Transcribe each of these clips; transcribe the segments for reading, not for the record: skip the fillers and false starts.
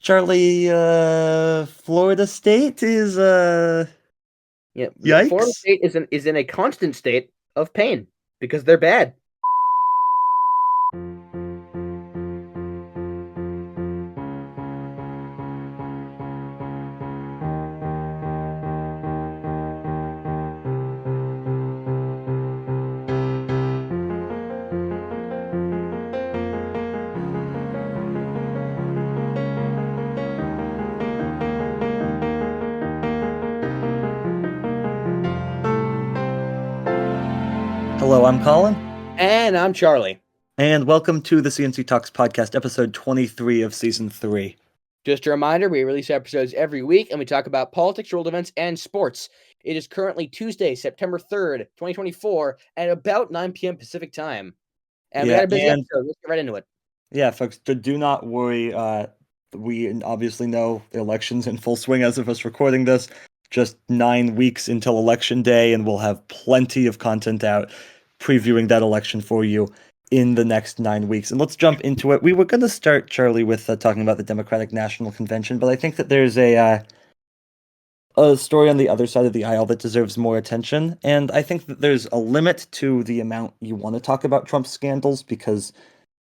Charlie, Florida State is Yeah, Florida yikes. State is in a constant state of pain because they're bad. Hello, I'm Colin, And I'm Charlie. and welcome to the C&C Talks podcast, episode 23 of season 3. Just a reminder, we release episodes every week and we talk about politics, world events, and sports. It is currently Tuesday, September 3rd, 2024, at about 9 p.m. Pacific time. And we Yeah, got a busy and episode. Let's get right into it. yeah, folks, do not worry. We obviously know the election's in full swing as of us recording this. Just 9 weeks until election day, and we'll have plenty of content out previewing that election for you in the next 9 weeks. And let's jump into it. We were going to start, Charlie, with talking about the Democratic National Convention, but I think that there's a story on the other side of the aisle that deserves more attention. And I think that there's a limit to the amount you want to talk about Trump's scandals because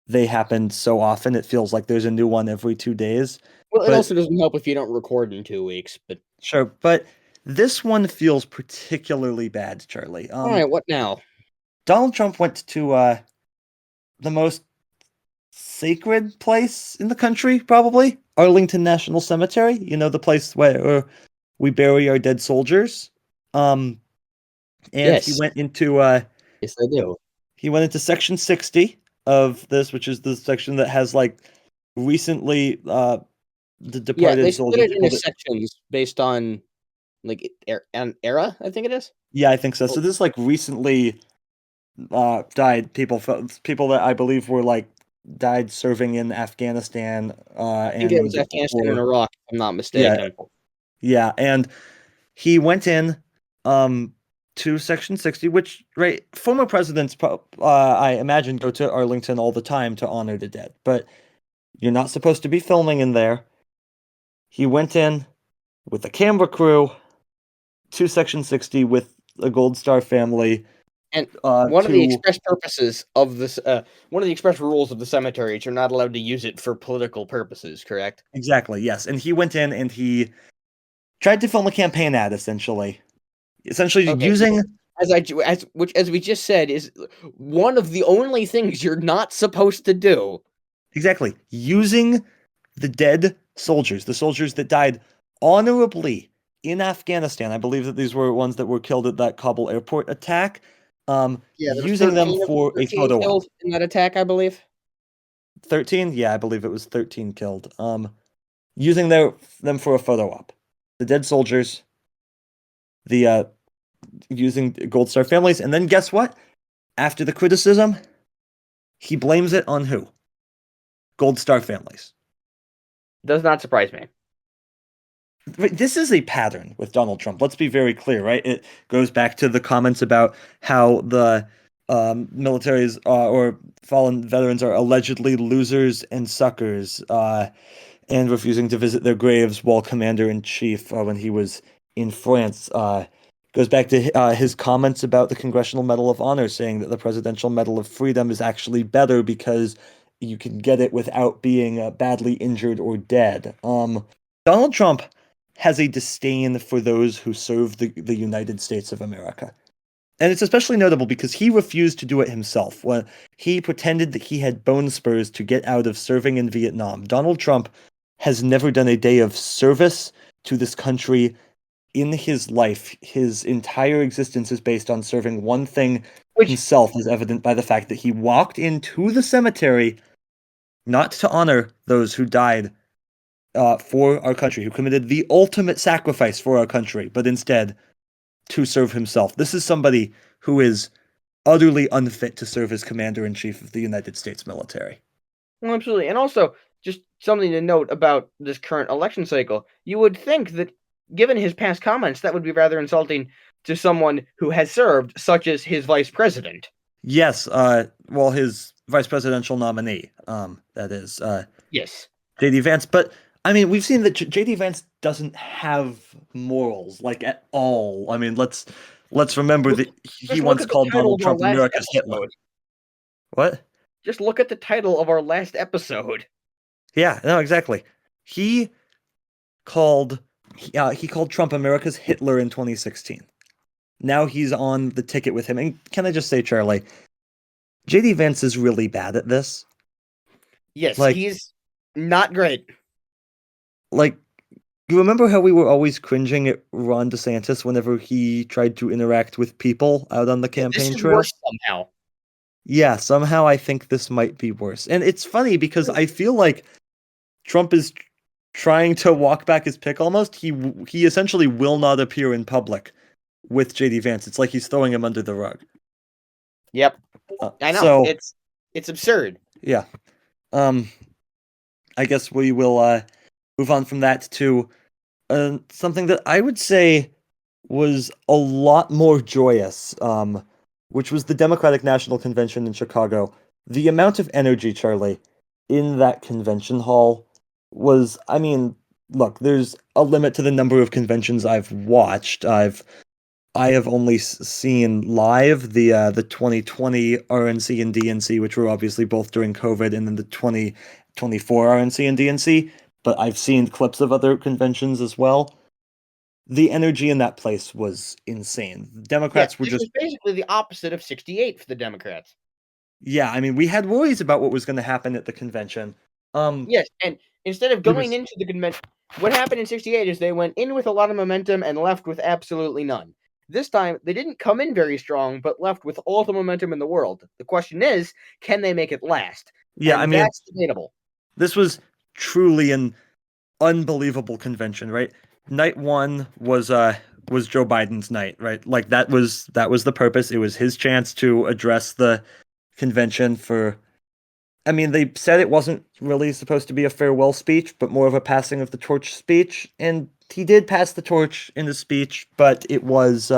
they happen so often. It feels like there's a new one every 2 days. Well, it But also doesn't help if you don't record in 2 weeks, but sure, but this one feels particularly bad, Charlie. all right, what now? Donald Trump went to the most sacred place in the country, probably Arlington National Cemetery. You know, the place where we bury our dead soldiers. And he Yes, went into yes, I do. section 60 of this, which is the section that has like recently the Yeah, they departed split soldiers. it into sections based on like an era, I think it is. Yeah, I think so. Oh, So this like recently died people that I believe were like died serving in Afghanistan I think it was and Afghanistan and or Iraq, if I'm not yeah, mistaken. yeah, and he went in to section 60, which right former presidents I imagine go to Arlington all the time to honor the dead, but you're not supposed to be filming in there. He went in with a camera crew to section 60 with a Gold Star family And one of the to express purposes of this, one of the express rules of the cemetery is you're not allowed to use it for political purposes, correct? exactly, yes, and he went in and he tried to film a campaign ad essentially Okay, using as we just said, is one of the only things you're not supposed to do. exactly using the dead soldiers, the soldiers that died honorably in Afghanistan. I believe that these were ones that were killed at that Kabul airport attack. Yeah, there was Using them for a 13 photo op. killed in that attack, I believe. 13? Yeah, I believe it was 13 killed. Using them for a photo op. The dead soldiers, the using Gold Star families, and then guess what? After the criticism, he blames it on who? Gold Star families. Does not surprise me. This is a pattern with Donald Trump. Let's be very clear, right? It goes back to the comments about how the militaries or fallen veterans are allegedly losers and suckers, and refusing to visit their graves while Commander in Chief, when he was in France, goes back to his comments about the Congressional Medal of Honor, saying that the Presidential Medal of Freedom is actually better because you can get it without being badly injured or dead. Donald Trump has a disdain for those who serve the United States of America. And it's especially notable because he refused to do it himself. When he pretended that he had bone spurs to get out of serving in Vietnam, Donald Trump has never done a day of service to this country in his life. His entire existence is based on serving one thing Which himself, as evident by the fact that he walked into the cemetery not to honor those who died for our country, who committed the ultimate sacrifice for our country, but instead to serve himself. This is somebody who is utterly unfit to serve as commander in chief of the United States military. Well, absolutely. And also, just something to note about this current election cycle. You would think that, given his past comments, that would be rather insulting to someone who has served, such as his vice president. Yes, his vice presidential nominee, that is Yes. JD Vance. But I mean, we've seen that JD Vance doesn't have morals like at all. I mean, let's remember Look, that he just look once at the called title Donald of our Trump last America's Hitler. episode. What? Just look at the title of our last episode. Yeah, no, exactly. He called he called Trump America's Hitler in 2016. Now he's on the ticket with him. And can I just say, Charlie, JD Vance is really bad at this. Yes, Like, he's not great. like you remember how we were always cringing at Ron DeSantis whenever he tried to interact with people out on the Yeah, this campaign is trail? worse somehow. Yeah, somehow I think this might be worse. And it's funny because I feel like Trump is trying to walk back his pick almost. He essentially will not appear in public with JD Vance. It's like he's throwing him under the rug. Yep, I know. So It's absurd. yeah. Um I guess we will move on from that to something that I would say was a lot more joyous, which was the Democratic National Convention in Chicago. The amount of energy, Charlie, in that convention hall was, I mean, look, there's a limit to the number of conventions I've watched. I have only seen live the 2020 RNC and DNC, which were obviously both during COVID, and then the 2024 RNC and DNC. But I've seen clips of other conventions as well. The energy in that place was insane. Yeah, Democrats were this just, was basically the opposite of 68 for the Democrats. yeah, I mean, we had worries about what was going to happen at the convention. Yes, and instead of There going was, into the convention, what happened in 68 is they went in with a lot of momentum and left with absolutely none. This time, they didn't come in very strong, but left with all the momentum in the world. The question is, can they make it last? yeah, I And mean, that's debatable. this was truly an unbelievable convention, right? Night one was Joe Biden's night, right? Like that was the purpose. It was his chance to address the convention for, I mean, they said it wasn't really supposed to be a farewell speech, but more of a passing of the torch speech, and he did pass the torch in the speech, but it was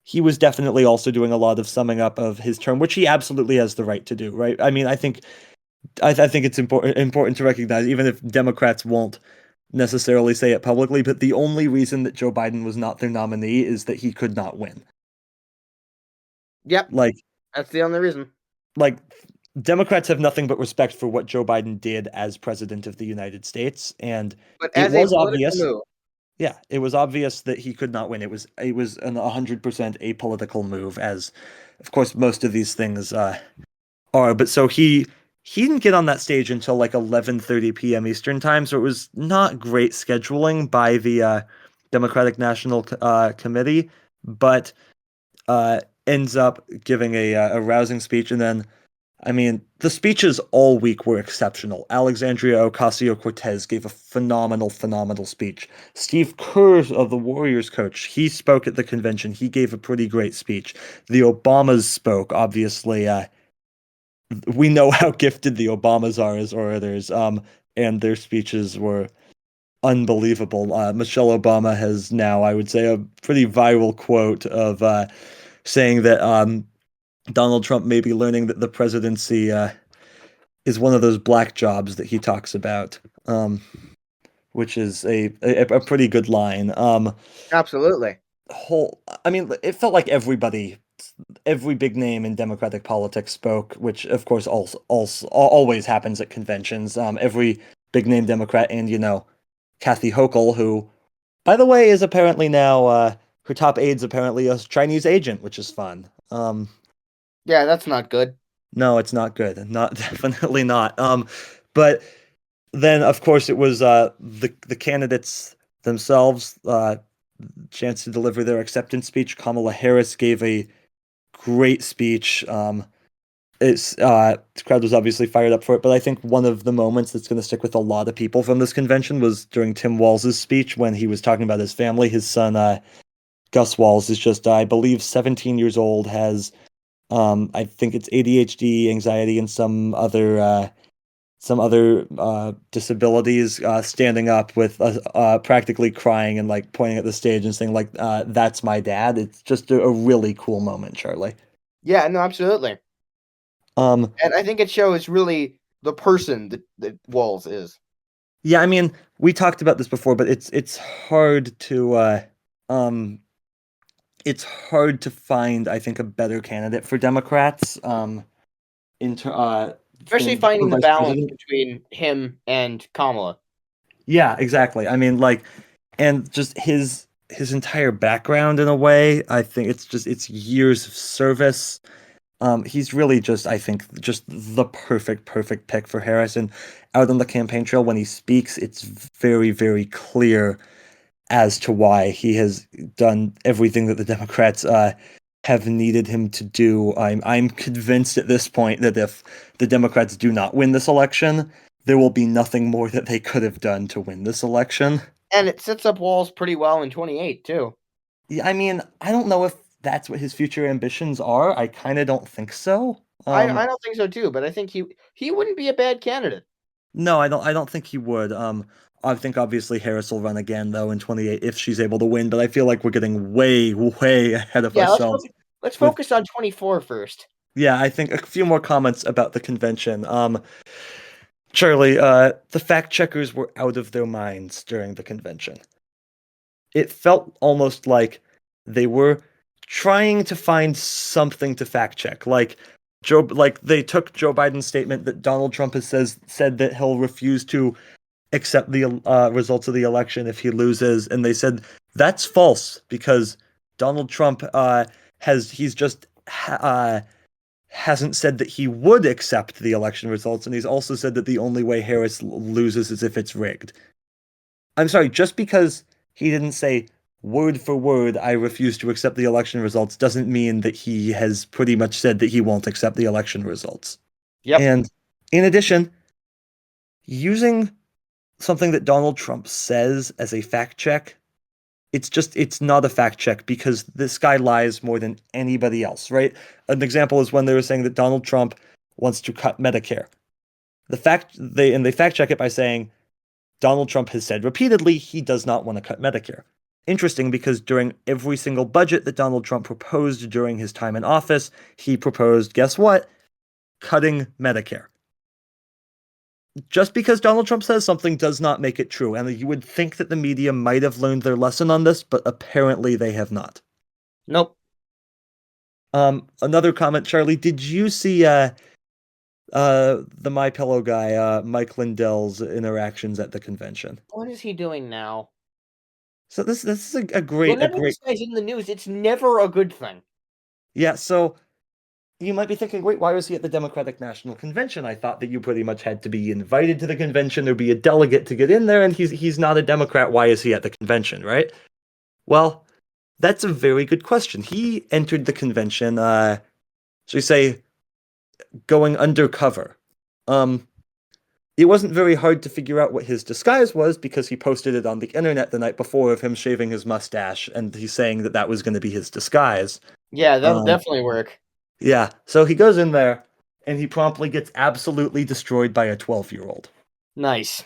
he was definitely also doing a lot of summing up of his term, which he absolutely has the right to do, right? I mean, I think it's important to recognize, even if Democrats won't necessarily say it publicly, but the only reason that Joe Biden was not their nominee is that he could not win. Yep, Like, that's the only reason. like Democrats have nothing but respect for what Joe Biden did as president of the United States, and But it as a was political obvious. move, Yeah, it was obvious that he could not win. It was an 100% apolitical move, as of course most of these things are. But so he didn't get on that stage until like 11:30 p.m. Eastern time, so it was not great scheduling by the Democratic National Committee, but ends up giving a rousing speech, and then I mean, the speeches all week were exceptional. Alexandria Ocasio-Cortez gave a phenomenal, phenomenal speech. Steve Kerr of the Warriors coach, he spoke at the convention. He gave a pretty great speech. The Obamas spoke, obviously. We know how gifted the Obamas are as orators, and their speeches were unbelievable. Michelle Obama has now, I would say, a pretty viral quote of saying that Donald Trump may be learning that the presidency is one of those black jobs that he talks about, which is a pretty good line. absolutely. I mean, it felt like every big name in Democratic politics spoke, which of course also always happens at conventions. Every big name Democrat, and Kathy Hochul, who, by the way, is apparently now her top aide's apparently a Chinese agent, which is fun. Yeah, that's not good. No, it's not good. Not definitely not. But then of course it was the candidates themselves chance to deliver their acceptance speech. Kamala Harris gave a great speech. The crowd was obviously fired up for it, but I think one of the moments that's going to stick with a lot of people from this convention was during Tim Walz's speech when he was talking about his family. His son Gus Walz is just I believe 17 years old, has I think it's ADHD, anxiety, and some other disabilities, standing up with practically crying and like pointing at the stage and saying like that's my dad. It's just a really cool moment, Charlie. Yeah, no, absolutely. Um And I think it shows really the person that Walls is. Yeah, I mean, we talked about this before, but it's hard to um it's hard to find, I think, a better candidate for Democrats inter Especially than for finding the vice balance president. between him and Kamala. Yeah, exactly. I mean, like, and just his entire background in a way, I think it's years of service. He's really just, I think, just the perfect pick for Harris. And out on the campaign trail, when he speaks, it's very, very clear as to why he has done everything that the Democrats have needed him to do. I'm convinced at this point that if the Democrats do not win this election, there will be nothing more that they could have done to win this election. And it sets up Walls pretty well in 28 too. Yeah, I mean, I don't know if that's what his future ambitions are. I kind of don't think so. I don't think so too, but I think he wouldn't be a bad candidate. No, I don't think he would. I think obviously Harris will run again though in 28 if she's able to win, but I feel like we're getting way ahead of Yeah, ourselves let's with focus on 24 first. yeah, I think a few more comments about the convention. Charlie, the fact checkers were out of their minds during the convention. It felt almost like they were trying to find something to fact check. Like they took Joe Biden's statement that Donald Trump has said that he'll refuse to accept the results of the election if he loses, and they said that's false because Donald Trump he's just hasn't said that he would accept the election results, and he's also said that the only way Harris loses is if it's rigged. I'm sorry, just because he didn't say word for word, I refuse to accept the election results, doesn't mean that he has pretty much said that he won't accept the election results. Yep. And in addition, using something that Donald Trump says as a fact check, it's not a fact check because this guy lies more than anybody else, right? An example is when they were saying that Donald Trump wants to cut Medicare. They fact check it by saying Donald Trump has said repeatedly he does not want to cut Medicare. Interesting because during every single budget that Donald Trump proposed during his time in office, he proposed, guess what? Cutting Medicare. Just because Donald Trump says something does not make it true. And you would think that the media might have learned their lesson on this, but apparently they have not. Nope. Another comment, Charlie. Did you see the My Pillow guy, Mike Lindell's interactions at the convention? What is he doing now? So this is a Whenever great this guy's in the news, it's never a good thing. yeah. So you might be thinking, wait, why was he at the Democratic National Convention? I thought that you pretty much had to be invited to the convention or be a delegate to get in there, and he's not a Democrat. Why is he at the convention, right? Well, that's a very good question. He entered the convention, shall we say, going undercover. Um, it wasn't very hard to figure out what his disguise was because he posted it on the internet the night before of him shaving his mustache, and he's saying that that was going to be his disguise. Yeah, that'll Um, definitely work. yeah, so he goes in there, and he promptly gets absolutely destroyed by a 12-year-old. Nice.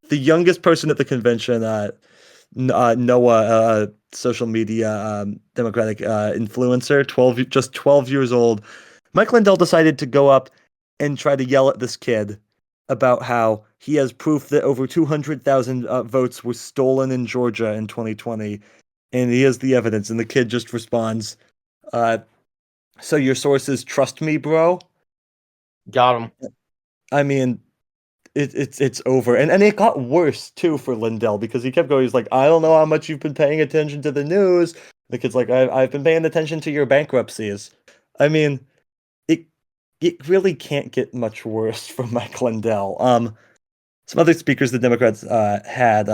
The youngest person at the convention, Noah, social media Democratic influencer, just 12 years old. Mike Lindell decided to go up and try to yell at this kid about how he has proof that over 200,000 votes were stolen in Georgia in 2020, and he has the evidence. And the kid just responds, uh, "So your sources trust me, bro?" Got him. I mean, it's over, and it got worse too for Lindell because he kept going. He's like, I don't know how much you've been paying attention to the news. The kid's like, I've been paying attention to your bankruptcies. I mean, it it really can't get much worse for Mike Lindell. Some other speakers the Democrats had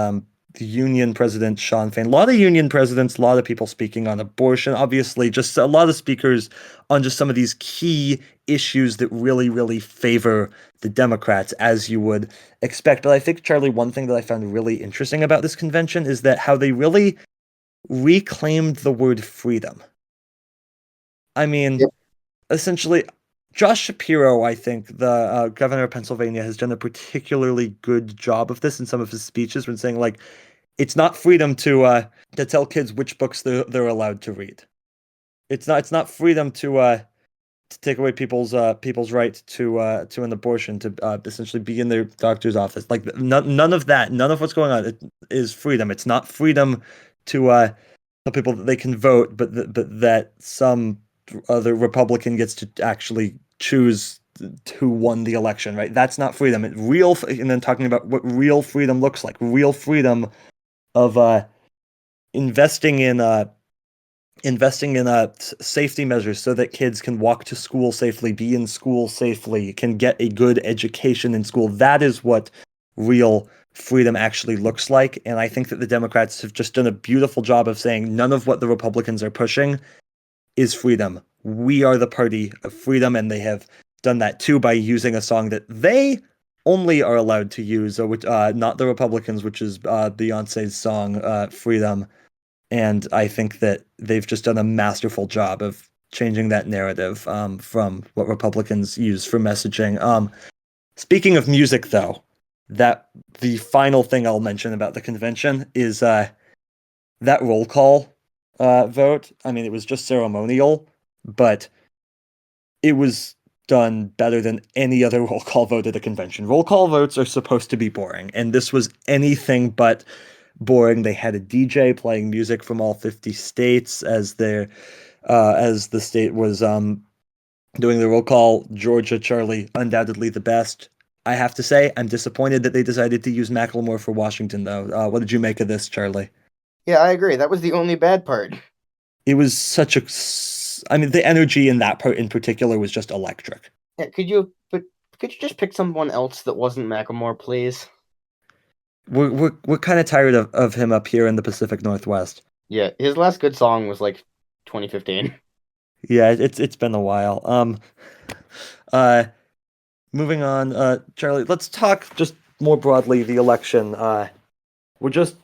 the union president Sean Fain. A lot of union presidents, a lot of people speaking on abortion. Obviously, just a lot of speakers on just some of these key issues that really favor the Democrats, as you would expect. But I think, Charlie, one thing that I found really interesting about this convention is that how they really reclaimed the word freedom. I mean, Yep. essentially, Josh Shapiro, I think, the governor of Pennsylvania, has done a particularly good job of this in some of his speeches when saying, like, it's not freedom to tell kids which books they're allowed to read. It's not freedom to take away people's right to an abortion, to essentially be in their doctor's office. Like none of that, none of what's going on is freedom. It's not freedom to tell people that they can vote, but that some other Republican gets to actually choose who won the election, right? That's not freedom. And then talking about what real freedom looks like. Real freedom of investing in safety measures so that kids can walk to school safely, be in school safely, can get a good education in school. That is what real freedom actually looks like. And I think that the Democrats have just done a beautiful job of saying none of what the Republicans are pushing is freedom. We are the party of freedom, and they have done that too by using a song that they only are allowed to use, which not the Republicans, which is Beyonce's song "Freedom." And I think that they've just done a masterful job of changing that narrative from what Republicans use for messaging. Speaking of music, though, that the final thing I'll mention about the convention is that roll call vote. I mean, it was just ceremonial, but it was done better than any other roll call vote at a convention. Roll call votes are supposed to be boring, and this was anything but boring. They had a DJ playing music from all 50 states as the state was doing the roll call. Georgia, Charlie, undoubtedly the best. I have to say, I'm disappointed that they decided to use Macklemore for Washington, though. What did you make of this, Charlie? Yeah, I agree. That was the only bad part. It was such a. I mean, the energy in that part in particular was just electric. Yeah, could you just pick someone else that wasn't Macklemore, please? We're kind of tired of him up here in the Pacific Northwest. Yeah, his last good song was like 2015. Yeah, it's been a while. Uh, moving on, Charlie, let's talk just more broadly the election. We're just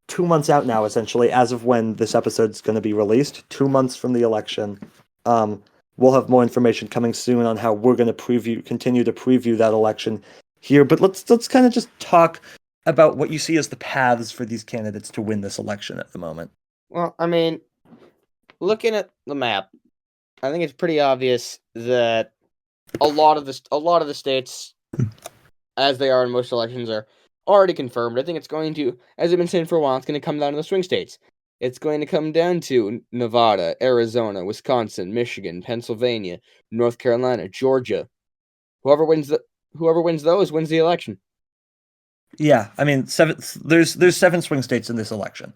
2 months out now, essentially, as of when this episode's going to be released. 2 months from the election. We'll have more information coming soon on how we're going to continue to preview that election here. But let's kind of just talk about what you see as the paths for these candidates to win this election at the moment. Well, I mean, looking at the map, I think it's pretty obvious that a lot of the states, as they are in most elections, are already confirmed. I think it's going to, as I've been saying for a while, it's going to come down to the swing states. It's going to come down to Nevada, Arizona, Wisconsin, Michigan, Pennsylvania, North Carolina, Georgia. Whoever wins those wins the election. Yeah, I mean, there's 7 swing states in this election.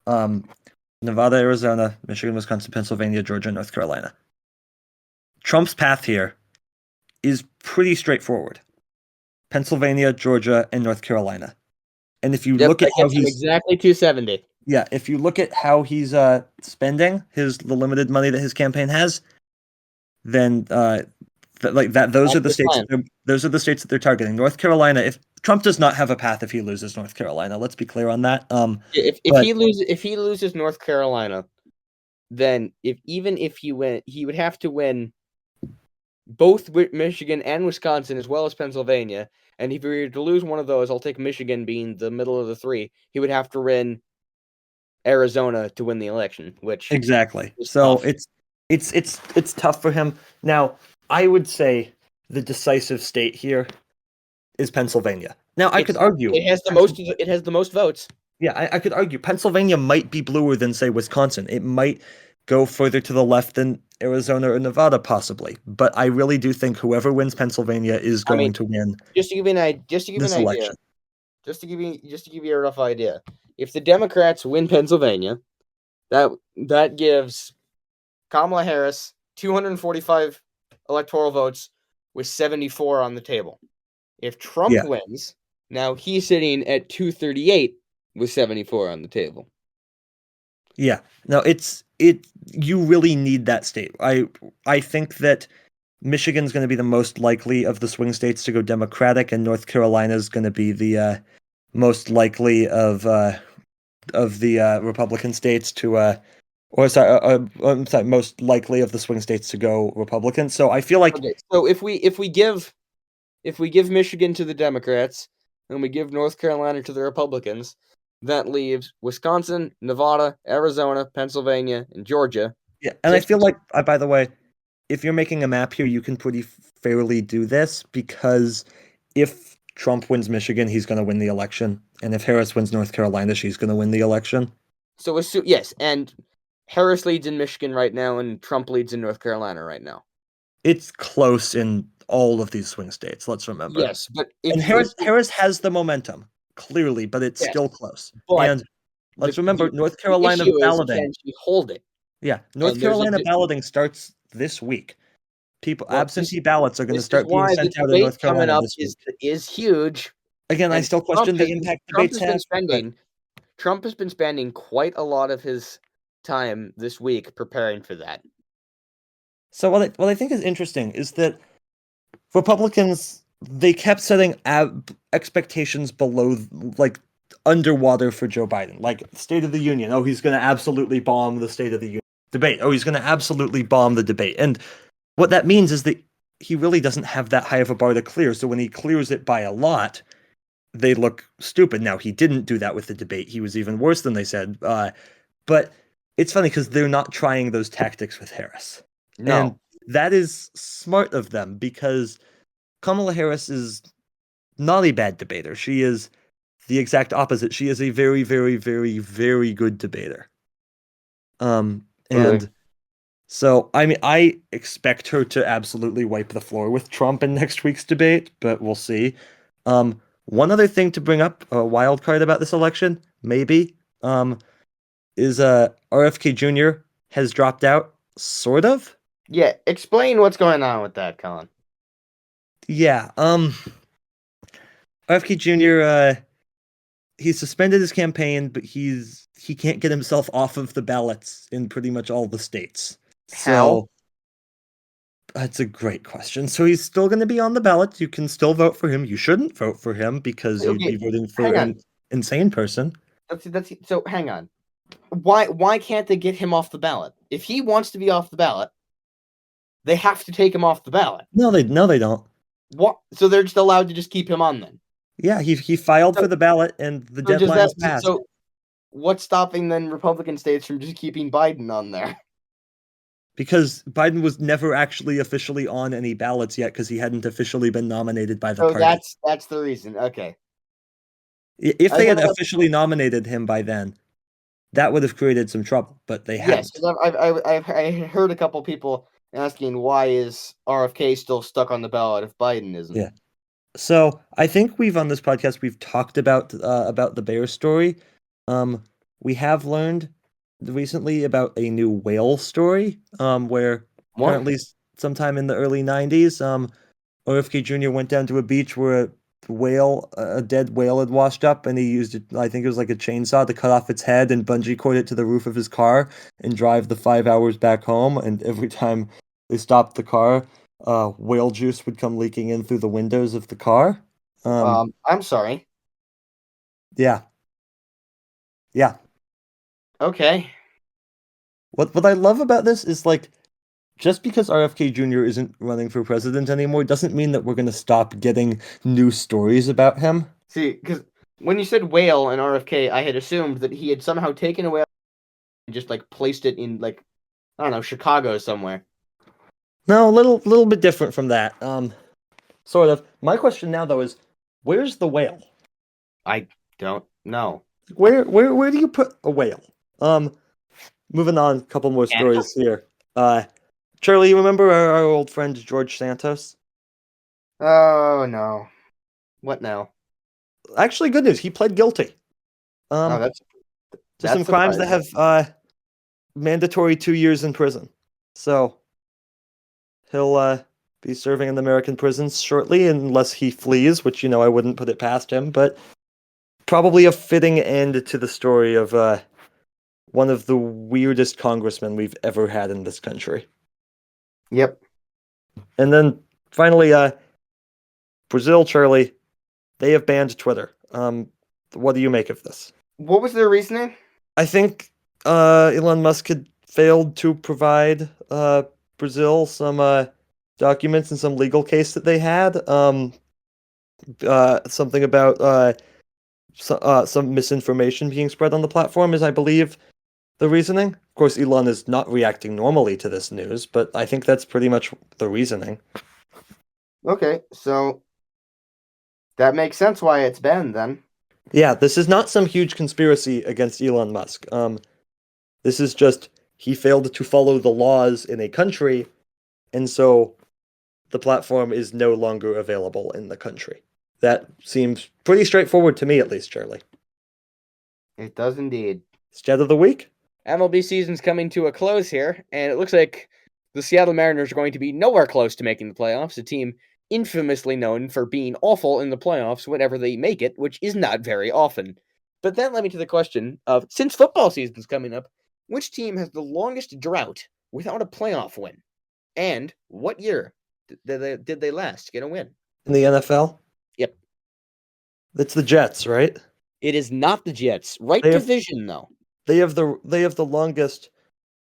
Nevada, Arizona, Michigan, Wisconsin, Pennsylvania, Georgia, North Carolina. Trump's path here is pretty straightforward. Pennsylvania, Georgia, and North Carolina. And if you look at how he's exactly 270. Yeah, if you look at how he's spending the limited money that his campaign has, then those are the states that they're targeting. North Carolina, if Trump does not have a path if he loses North Carolina, let's be clear on that. If he loses North Carolina, then if he win, he would have to win both Michigan and Wisconsin as well as Pennsylvania. And if he were to lose one of those, I'll take Michigan being the middle of the three. He would have to win Arizona to win the election, which exactly. So tough. It's tough for him. Now, I would say the decisive state here is Pennsylvania. Now, I could argue it has the most votes. Yeah, I could argue Pennsylvania might be bluer than, say, Wisconsin. It might go further to the left than Arizona or Nevada, possibly. But I really do think whoever wins Pennsylvania is going to win. Just to give you an idea, just to give you a rough idea, if the Democrats win Pennsylvania, that gives Kamala Harris 245 electoral votes with 74 on the table. If Trump wins, now he's sitting at 238 with 74 on the table. Yeah. No, you really need that state. I think that Michigan's going to be the most likely of the swing states to go Democratic, and North Carolina is going to be the most likely of the Republican states to most likely of the swing states to go Republican. So I feel like so if we give Michigan to the Democrats and we give North Carolina to the Republicans, that leaves Wisconsin, Nevada, Arizona, Pennsylvania, and Georgia. Yeah, and I feel like, by the way, if you're making a map here, you can pretty fairly do this because if Trump wins Michigan, he's going to win the election, and if Harris wins North Carolina, she's going to win the election. So yes, and Harris leads in Michigan right now, and Trump leads in North Carolina right now. It's close in all of these swing states. Let's remember. Yes, but And Harris has the momentum clearly, but it's yes, still close. but And let's remember, North the Carolina issue is, balloting. can she hold it? Yeah, North And there's Carolina balloting starts this week. well, Absentee ballots are going to this is start being why the sent out in debate North coming Carolina up this week. is huge. Again, I And still question the impact debates have. Trump has been spending quite a lot of his time this week preparing for that. So what I think is interesting is that Republicans, they kept setting expectations below, like, underwater for Joe Biden. Like, State of the Union. Oh, he's going to absolutely bomb the State of the Union debate. Oh, he's going to absolutely bomb the debate. And what that means is that he really doesn't have that high of a bar to clear. So when he clears it by a lot, they look stupid. Now, he didn't do that with the debate. He was even worse than they said. But it's funny because they're not trying those tactics with Harris. No. And that is smart of them because Kamala Harris is not a bad debater. She is the exact opposite. She is a very, very, very, very good debater. And so, I mean, I expect her to absolutely wipe the floor with Trump in next week's debate, but we'll see. One other thing to bring up, a wild card about this election, maybe, is RFK Jr. has dropped out, sort of. Yeah, explain what's going on with that, Colin. Yeah, RFK Jr. He suspended his campaign, but he can't get himself off of the ballots in pretty much all the states. How? So that's a great question. So he's still going to be on the ballot. You can still vote for him. You shouldn't vote for him because you'd be voting for an insane person. That's so. Hang on. Why can't they get him off the ballot? If he wants to be off the ballot, they have to take him off the ballot. No, they don't. What? So they're just allowed to just keep him on then? Yeah, he filed for the ballot and the deadline is passed. So what's stopping then Republican states from just keeping Biden on there? Because Biden was never actually officially on any ballots yet because he hadn't officially been nominated by the party. That's the reason. Okay. If they had officially nominated him by then, that would have created some trouble, but they haven't. Yes, I've heard a couple people asking why is RFK still stuck on the ballot if Biden isn't. Yeah. So I think on this podcast we've talked about the bear story. We have learned recently about a new whale story. Where apparently sometime in the early 90s, RFK Jr. went down to a beach where a dead whale had washed up, and he used it. I think it was like a chainsaw to cut off its head and bungee cord it to the roof of his car and drive the 5 hours back home. And every time they stopped the car, whale juice would come leaking in through the windows of the car. I'm sorry. Yeah. Okay. What I love about this is, like, just because RFK Jr. isn't running for president anymore doesn't mean that we're going to stop getting new stories about him. See, because when you said whale and RFK, I had assumed that he had somehow taken a whale and just, like, placed it in, like, I don't know, Chicago somewhere. No, a little bit different from that. Sort of. My question now, though, is where's the whale? I don't know. Where do you put a whale? Moving on, a couple more stories here. Charlie, you remember our old friend George Santos? Oh no. What now? Actually, good news. He pled guilty. That's some crimes that have mandatory 2 years in prison. So he'll be serving in the American prisons shortly, unless he flees, which, I wouldn't put it past him, but probably a fitting end to the story of one of the weirdest congressmen we've ever had in this country. Yep. And then finally, Brazil, Charlie, they have banned Twitter. What do you make of this? What was their reasoning? I think Elon Musk had failed to provide Brazil some documents in some legal case that they had. Something about some misinformation being spread on the platform is, I believe, the reasoning. Of course, Elon is not reacting normally to this news, but I think that's pretty much the reasoning. Okay, so that makes sense why it's banned then. Yeah, this is not some huge conspiracy against Elon Musk. This is just he failed to follow the laws in a country, and so the platform is no longer available in the country. That seems pretty straightforward to me, at least, Charlie. It does indeed. Stat of the week? MLB season's coming to a close here, and it looks like the Seattle Mariners are going to be nowhere close to making the playoffs, a team infamously known for being awful in the playoffs whenever they make it, which is not very often. But that led me to the question of, since football season's coming up, which team has the longest drought without a playoff win? And what year did they last get a win? In the NFL? Yep. It's the Jets, right? It is not the Jets. Right They have division, though. they have the longest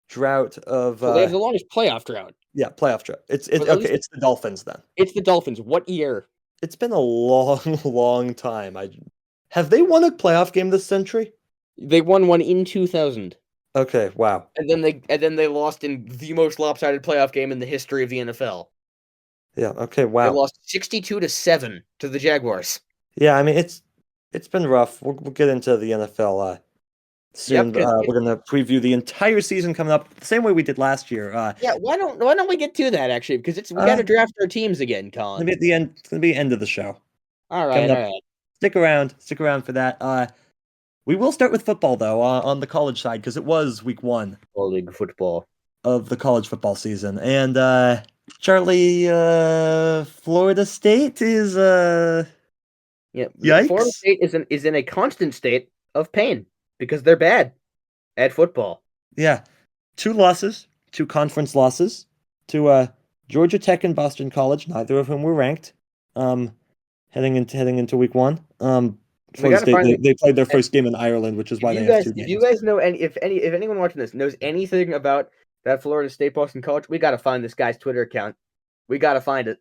drought of So they have the longest playoff drought. yeah, playoff drought. It's But at okay, least it's the Dolphins then. it's the Dolphins. What year? It's been a long, long time. Have they won a playoff game this century? They won one in 2000. Okay, wow. And then they lost in the most lopsided playoff game in the history of the NFL. Yeah, okay, They wow. lost 62-7 to the Jaguars. Yeah, I mean it's been rough. We'll get into the NFL soon. Yep, 'cause We're gonna preview the entire season coming up the same way we did last year. yeah, why don't we get to that actually? Because we got to draft our teams again, It's gonna Colin. be at the end. It's gonna be the end of the show. All right, Coming all up. right. Stick around for that. We will start with football though, on the college side because it was week 1 College football. of the college football season. And Charlie, Florida State is Yeah, Florida yikes. State is in a constant state of pain because they're bad at football. Yeah, 2 losses, 2 conference losses to Georgia Tech and Boston College, neither of whom were ranked. Heading into week 1. We Florida gotta State find they played their first game in Ireland, which is why they have 2 if you games. guys know if anyone watching this knows anything about that Florida State Boston College, we gotta find this guy's Twitter account. We gotta find it.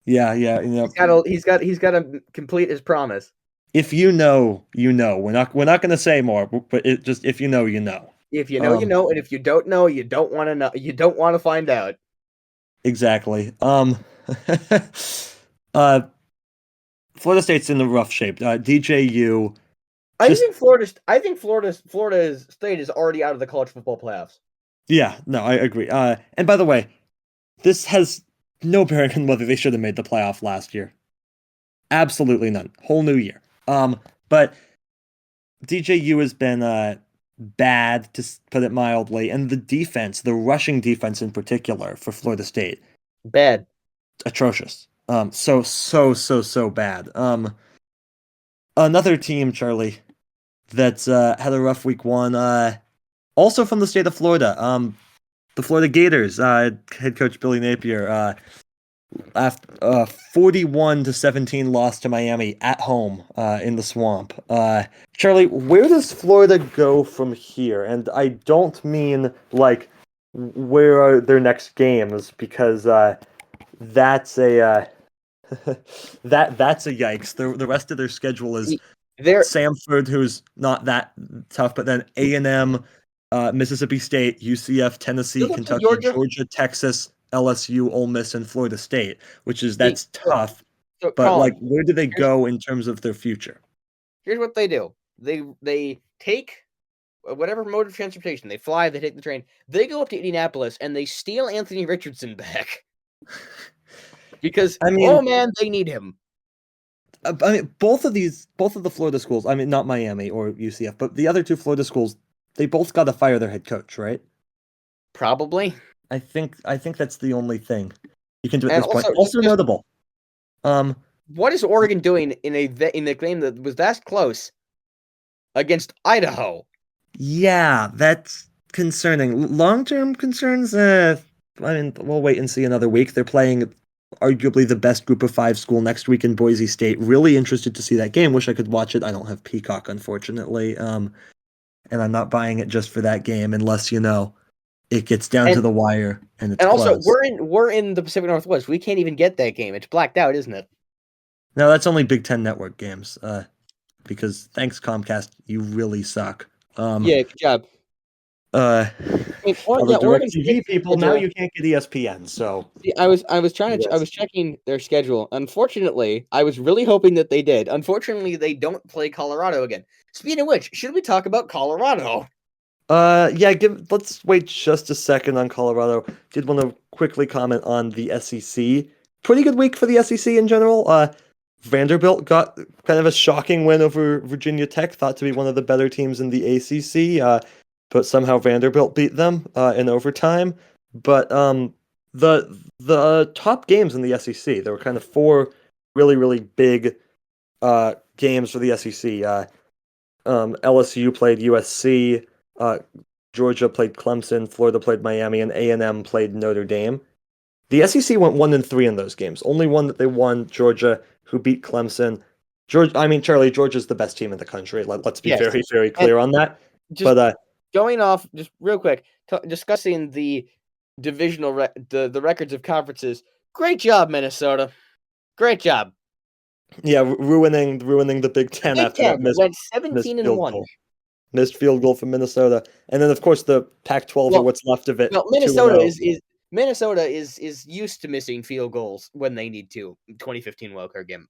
Yeah, you know. He's got to complete his promise. If you know, you know. We're not going to say more, but it just if you know, you know. If you know, you know, and if you don't know, you don't want to know. You don't want to find out. Exactly. Florida State's in the rough shape. DJU. I think Florida State is already out of the college football playoffs. Yeah, no, I agree. And by the way, this has no bearing on whether they should have made the playoff last year. Absolutely none. Whole new year. But DJU has been bad, to put it mildly, and the defense, the rushing defense in particular for Florida State, Bad. atrocious. So bad. Another team, Charlie, that's had a rough week 1. Also from the state of Florida. The Florida Gators. Head coach Billy Napier. After 41-17 loss to Miami at home in the Swamp. Charlie, where does Florida go from here? And I don't mean like where are their next games because that's a that's a yikes. The rest of their schedule is Samford, who's not that tough, but then A&M, Mississippi State, UCF, Tennessee, Kentucky, Georgia, Texas, LSU, Ole Miss, and Florida State, that's tough. So, but Colin, like, where do they go in terms of their future? Here's what they do: they take whatever mode of transportation, they fly, they take the train, they go up to Indianapolis, and they steal Anthony Richardson back because oh man, they need him. I mean, both of the Florida schools. I mean, not Miami or UCF, but the other 2 Florida schools, they both got to fire their head coach, right? Probably. I think that's the only thing you can do at And this point. Also notable. What is Oregon doing in a game that was that close against Idaho? Yeah, that's concerning. Long-term concerns. I mean, we'll wait and see another week. They're playing arguably the best Group of 5 school next week in Boise State. Really interested to see that game. Wish I could watch it. I don't have Peacock, unfortunately. And I'm not buying it just for that game unless it gets down to the wire and it's also close. we're in the Pacific Northwest. We can't even get that game. It's blacked out, isn't it? No, that's only Big Ten Network games. Because thanks Comcast, you really suck. Yeah, good job. Uh, I mean, all the Oregon State's DirecTV people, now schedule. you can't get ESPN, so See, I was checking their schedule. Unfortunately, I was really hoping that they did. Unfortunately, they don't play Colorado again. Speaking of which, should we talk about Colorado? yeah, let's wait just a second on Colorado. Did want to quickly comment on the SEC. Pretty good week for the SEC in general. Vanderbilt got kind of a shocking win over Virginia Tech, thought to be one of the better teams in the ACC, but somehow Vanderbilt beat them in overtime. But the top games in the SEC, there were kind of four really big games for the SEC. LSU played USC, uh, Georgia played Clemson, Florida played Miami, and A&M played Notre Dame. The SEC went 1-3 in those games. Only one that they won, Georgia, who beat Clemson. Charlie, Georgia's the best team in the country. Let's be Yes, very and clear on that. just But going off, just real quick, discussing the the records of conferences. Great job, Minnesota. Great job. yeah, ruining the Big The Ten Big after that Ten went missed 17 and field 1. goal. Missed field goal from Minnesota. And then of course the Pac-12 or Well, what's left of it, well, 2-0. Minnesota is used to missing field goals when they need to. 2015 wildcard game.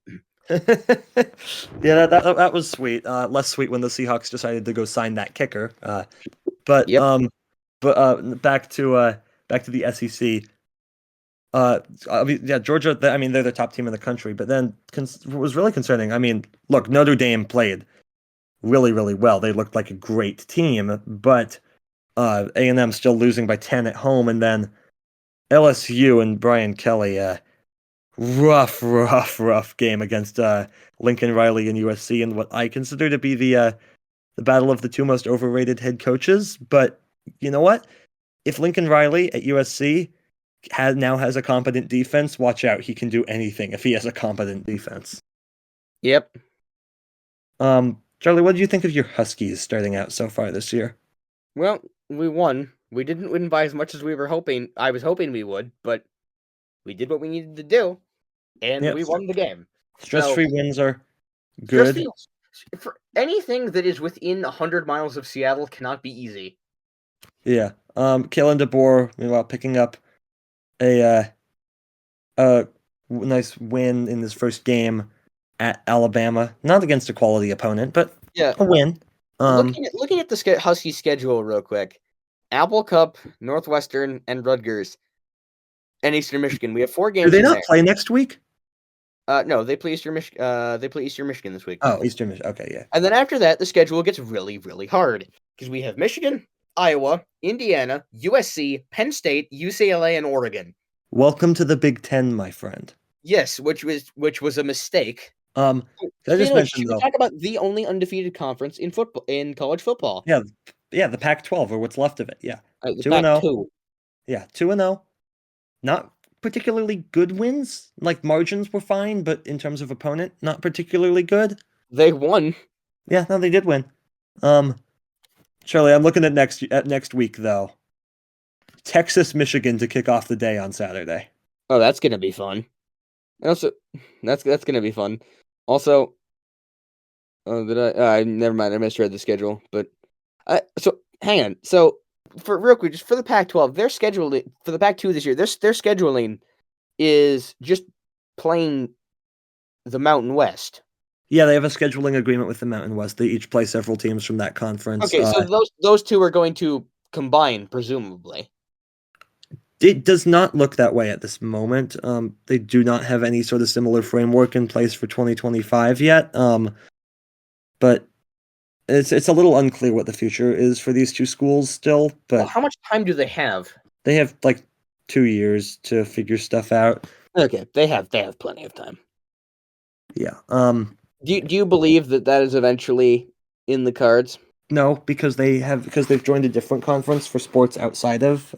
Yeah, that was sweet. Less sweet when the Seahawks decided to go sign that kicker. But Yep. back to the SEC. Yeah, Georgia. I mean, they're the top team in the country. But then what was really concerning. I mean, look, Notre Dame played really well. They looked like a great team, but A&M still losing by 10 at home, and then LSU and Brian Kelly. Rough game against Lincoln Riley and USC, and what I consider to be the battle of the two most overrated head coaches. But you know what? If Lincoln Riley at USC now has a competent defense, watch out. He can do anything if he has a competent defense. Yep. Charlie, what do you think of your Huskies starting out so far this year? Well, we won. We didn't win by as much as we were hoping. I was hoping we would, but we did what we needed to do, and Yep. we won the game. Stress-free wins are Just good. for anything that is within 100 miles of Seattle cannot be easy. Yeah. Kalen DeBoer, meanwhile, picking up a nice win in his first game at Alabama. Not against a quality opponent, but Yeah. a win. Looking at the Husky schedule real quick. Apple Cup, Northwestern, and Rutgers, and Eastern Michigan. We have 4 games. Do they in not there. play next week? No, they play Eastern Michigan. They play Eastern Michigan this week. Oh, Eastern Michigan. Okay, yeah. And then after that, the schedule gets really hard because we have Michigan, Iowa, Indiana, USC, Penn State, UCLA, and Oregon. Welcome to the Big Ten, my friend. Yes, which was a mistake. I just mentioned should we talk about the only undefeated conference in football in college football? Yeah, the Pac-12 or what's left of it. Yeah, The 2-0. Pac-2. Yeah, 2-0. Not particularly good wins. Like margins were fine, but in terms of opponent, not particularly good. They won. Yeah, no, they did win. Charlie, I'm looking at next week though. Texas, Michigan to kick off the day on Saturday. Oh, that's gonna be fun. Also, that's gonna be fun. Also, never mind. I misread the schedule. But so hang on. So for real quick, just for the Pac-12, their scheduling for the Pac-2 this year, their scheduling is just playing the Mountain West. Yeah, they have a scheduling agreement with the Mountain West. They each play several teams from that conference. Okay, so those two are going to combine, presumably. It does not look that way at this moment. They do not have any sort of similar framework in place for 2025 yet. But it's a little unclear what the future is for these two schools still. But Well, how much time do they have? they have like 2 years to figure stuff out. Okay, they have plenty of time. Yeah. Do you believe that is eventually in the cards? No, because they've joined a different conference for sports outside of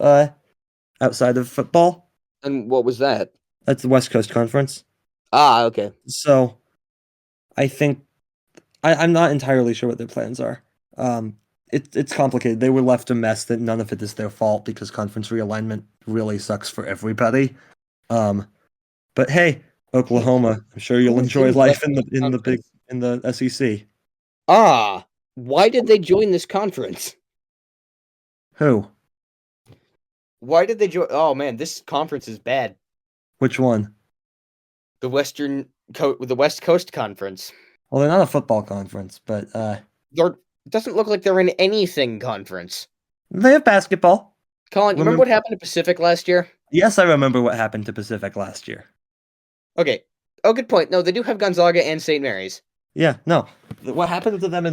football. And what was that? That's the West Coast Conference. Ah, okay. So I think I'm not entirely sure what their plans are. It's complicated. They were left a mess that none of it is their fault because conference realignment really sucks for everybody. But hey, Oklahoma, I'm sure you'll enjoy life in the SEC. Ah, why did they join this conference? Who? Why did they join? Oh man, this conference is bad. Which one? The the West Coast Conference. Well, they're not a football conference, but They're it doesn't look like they're in anything conference. they have basketball. Colin, you remember Remember? what happened to Pacific last year? Yes, I remember what happened to Pacific last year. Okay. Oh, good point. No, they do have Gonzaga and St. Mary's. Yeah, no. What happened to them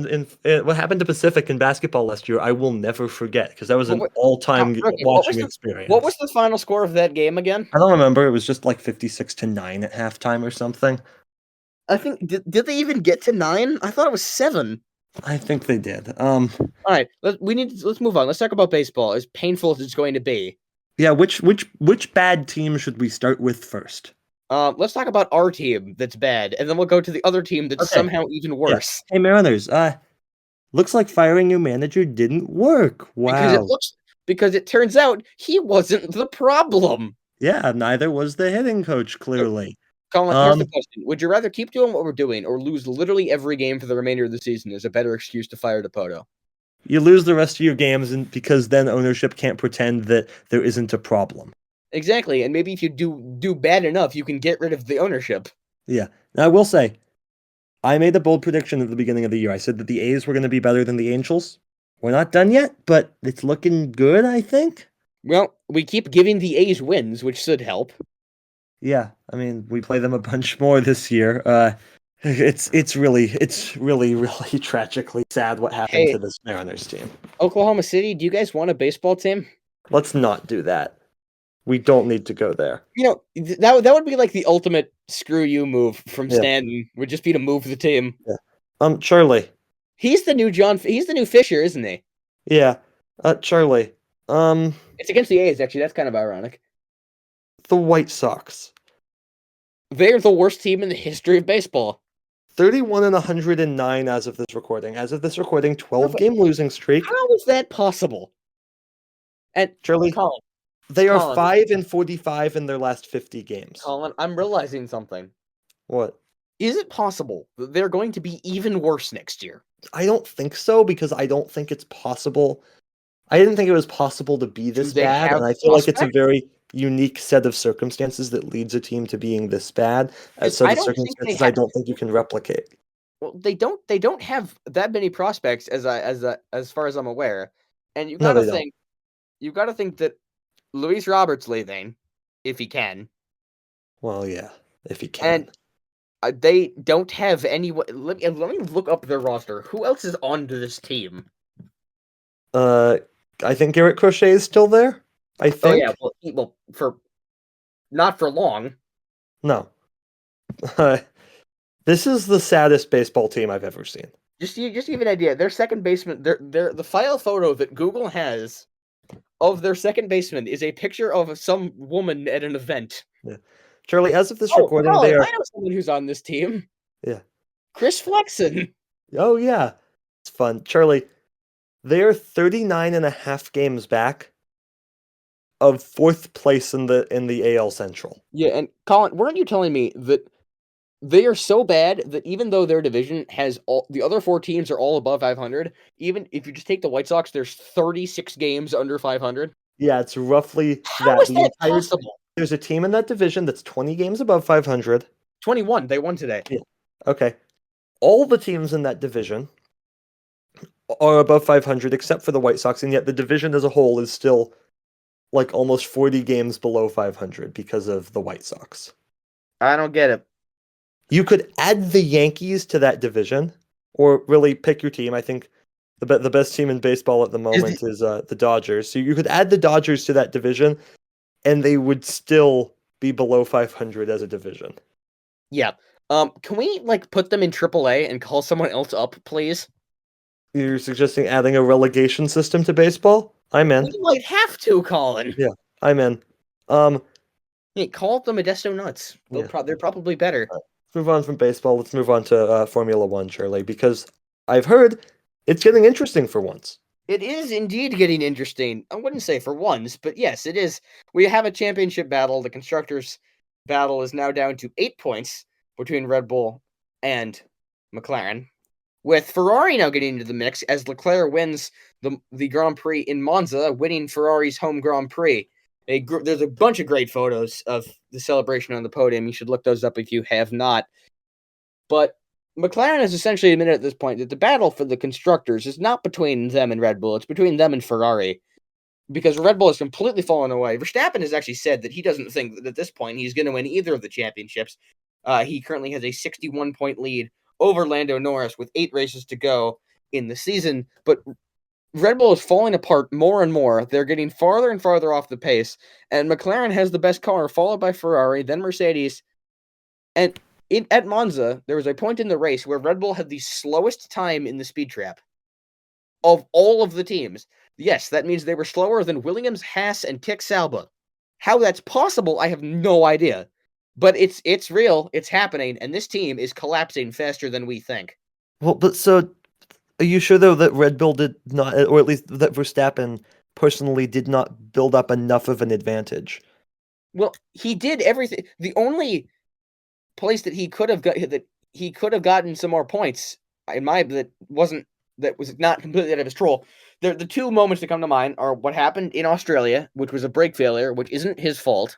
what happened to Pacific in basketball last year, I will never forget because that was But an all-time okay, watching what was experience. the final score of that game again? I don't remember. It was just like 56-9 at halftime or something. I think did they even get to 9? I thought it was 7. I think they did. All right, let's move on. Let's talk about baseball. As painful as it's going to be. Yeah, which bad team should we start with first? Let's talk about our team that's bad, and then we'll go to the other team that's Okay. somehow even Yeah. worse. Hey Mariners, looks like firing your manager didn't work. Wow. Because it turns out he wasn't the problem. Yeah, neither was the hitting coach, clearly. Colin, here's the question. Would you rather keep doing what we're doing or lose literally every game for the remainder of the season as a better excuse to fire DePoto? You lose the rest of your games because then ownership can't pretend that there isn't a problem. Exactly, and maybe if you do bad enough, you can get rid of the ownership. Yeah. Now, I will say, I made a bold prediction at the beginning of the year. I said that the A's were going to be better than the Angels. We're not done yet, but it's looking good, I think. Well, we keep giving the A's wins, which should help. Yeah, I mean, we play them a bunch more this year. It's really really tragically sad what happened to this Mariners team. Oklahoma City, do you guys want a baseball team? Let's not do that. We don't need to go there. You know, that would be like the ultimate screw you move from Yeah. Stanton. Would just be to move the team. Yeah. Charlie. He's the new Fisher, isn't he? Yeah. Charlie. It's against the A's, actually. That's kind of ironic. The White Sox. They're the worst team in the history of baseball. 31-109 as of this recording. As of this recording, 12-game losing streak. How is that possible? And Charlie, Colin, they are 5-45 in their last 50 games. Colin, I'm realizing something. What? Is it possible that they're going to be even worse next year? I don't think so, because I don't think it's possible. I didn't think it was possible to be this bad, and I feel like it's a very unique set of circumstances that leads a team to being this bad. As set of circumstances I don't think you can replicate. Well, they don't have that many prospects as far as I'm aware. And you gotta think that Luis Roberts leaving, if he can. Well, yeah, if he can. And they don't have anyone. Let me look up their roster. Who else is on to this team? I think Garrett Crochet is still there. I think. Oh yeah, well, for not for long. No. This is the saddest baseball team I've ever seen. Just to give you an idea, their second baseman, the file photo that Google has of their second baseman is a picture of some woman at an event. Yeah. Charlie, as of this recording, they are... I know someone who's on this team. Yeah. Chris Flexen. Oh, yeah. It's fun. Charlie, they are 39.5 games back of 4th place in the AL Central. Yeah, and Colin, weren't you telling me that they are so bad that even though their division has the other 4 teams are all above 500, even if you just take the White Sox, there's 36 games under 500? Yeah, it's roughly How is that possible? There's a team in that division that's 20 games above 500. 21. They won today. Yeah. Okay. All the teams in that division are above 500 except for the White Sox, and yet the division as a whole is still like almost 40 games below 500 because of the White Sox. I don't get it. You could add the Yankees to that division, or really pick your team. I think the best team in baseball at the moment is the Dodgers. So you could add the Dodgers to that division, and they would still be below 500 as a division. Yeah. Can we put them in AAA and call someone else up, please? You're suggesting adding a relegation system to baseball? I'm in. We might have to, Colin. Yeah, I'm in. Hey, call the Modesto Nuts. They're probably better. Let's move on from baseball. Let's move on to Formula One, Charlie, because I've heard it's getting interesting for once. It is indeed getting interesting. I wouldn't say for once, but yes, it is. We have a championship battle. The constructors' battle is now down to 8 points between Red Bull and McLaren, with Ferrari now getting into the mix as Leclerc wins the Grand Prix in Monza, winning Ferrari's home Grand Prix. There's a bunch of great photos of the celebration on the podium. You should look those up if you have not. But McLaren has essentially admitted at this point that the battle for the constructors is not between them and Red Bull, it's between them and Ferrari. Because Red Bull has completely fallen away. Verstappen has actually said that he doesn't think that at this point he's going to win either of the championships. He currently has a 61-point lead over Lando Norris with 8 races to go in the season. But Red Bull is falling apart more and more. They're getting farther and farther off the pace. And McLaren has the best car, followed by Ferrari, then Mercedes. And at Monza, there was a point in the race where Red Bull had the slowest time in the speed trap of all of the teams. Yes, that means they were slower than Williams, Haas, and Tech Sauber. How that's possible, I have no idea. But it's real, it's happening, and this team is collapsing faster than we think. Well, but so are you sure though that Red Bull did not, or at least that Verstappen personally did not build up enough of an advantage? Well, he did everything. The only place that he could have gotten some more points, that was not completely out of his control. The 2 moments that come to mind are what happened in Australia, which was a brake failure, which isn't his fault.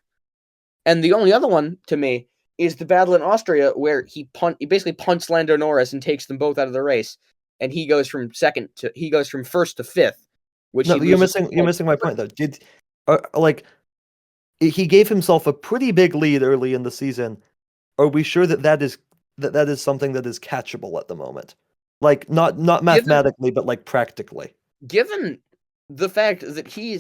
And the only other one, to me, is the battle in Austria where he basically punts Lando Norris and takes them both out of the race. And he goes from first to fifth. No, you're missing my point though. He gave himself a pretty big lead early in the season. Are we sure that is something that is catchable at the moment? Like not mathematically, but like practically. Given the fact that he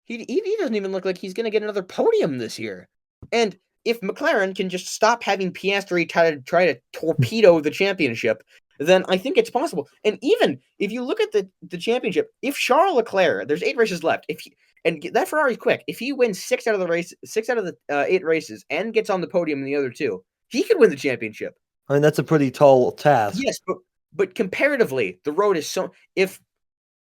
doesn't even look like he's going to get another podium this year. And if McLaren can just stop having Piastri try to torpedo the championship, then I think it's possible. And even if you look at the championship, if Charles Leclerc, there's 8 races left, and that Ferrari's quick, if he wins 6 out of the 8 races and gets on the podium in the other 2, he could win the championship. I mean, that's a pretty tall task. Yes, but comparatively, the road is so. If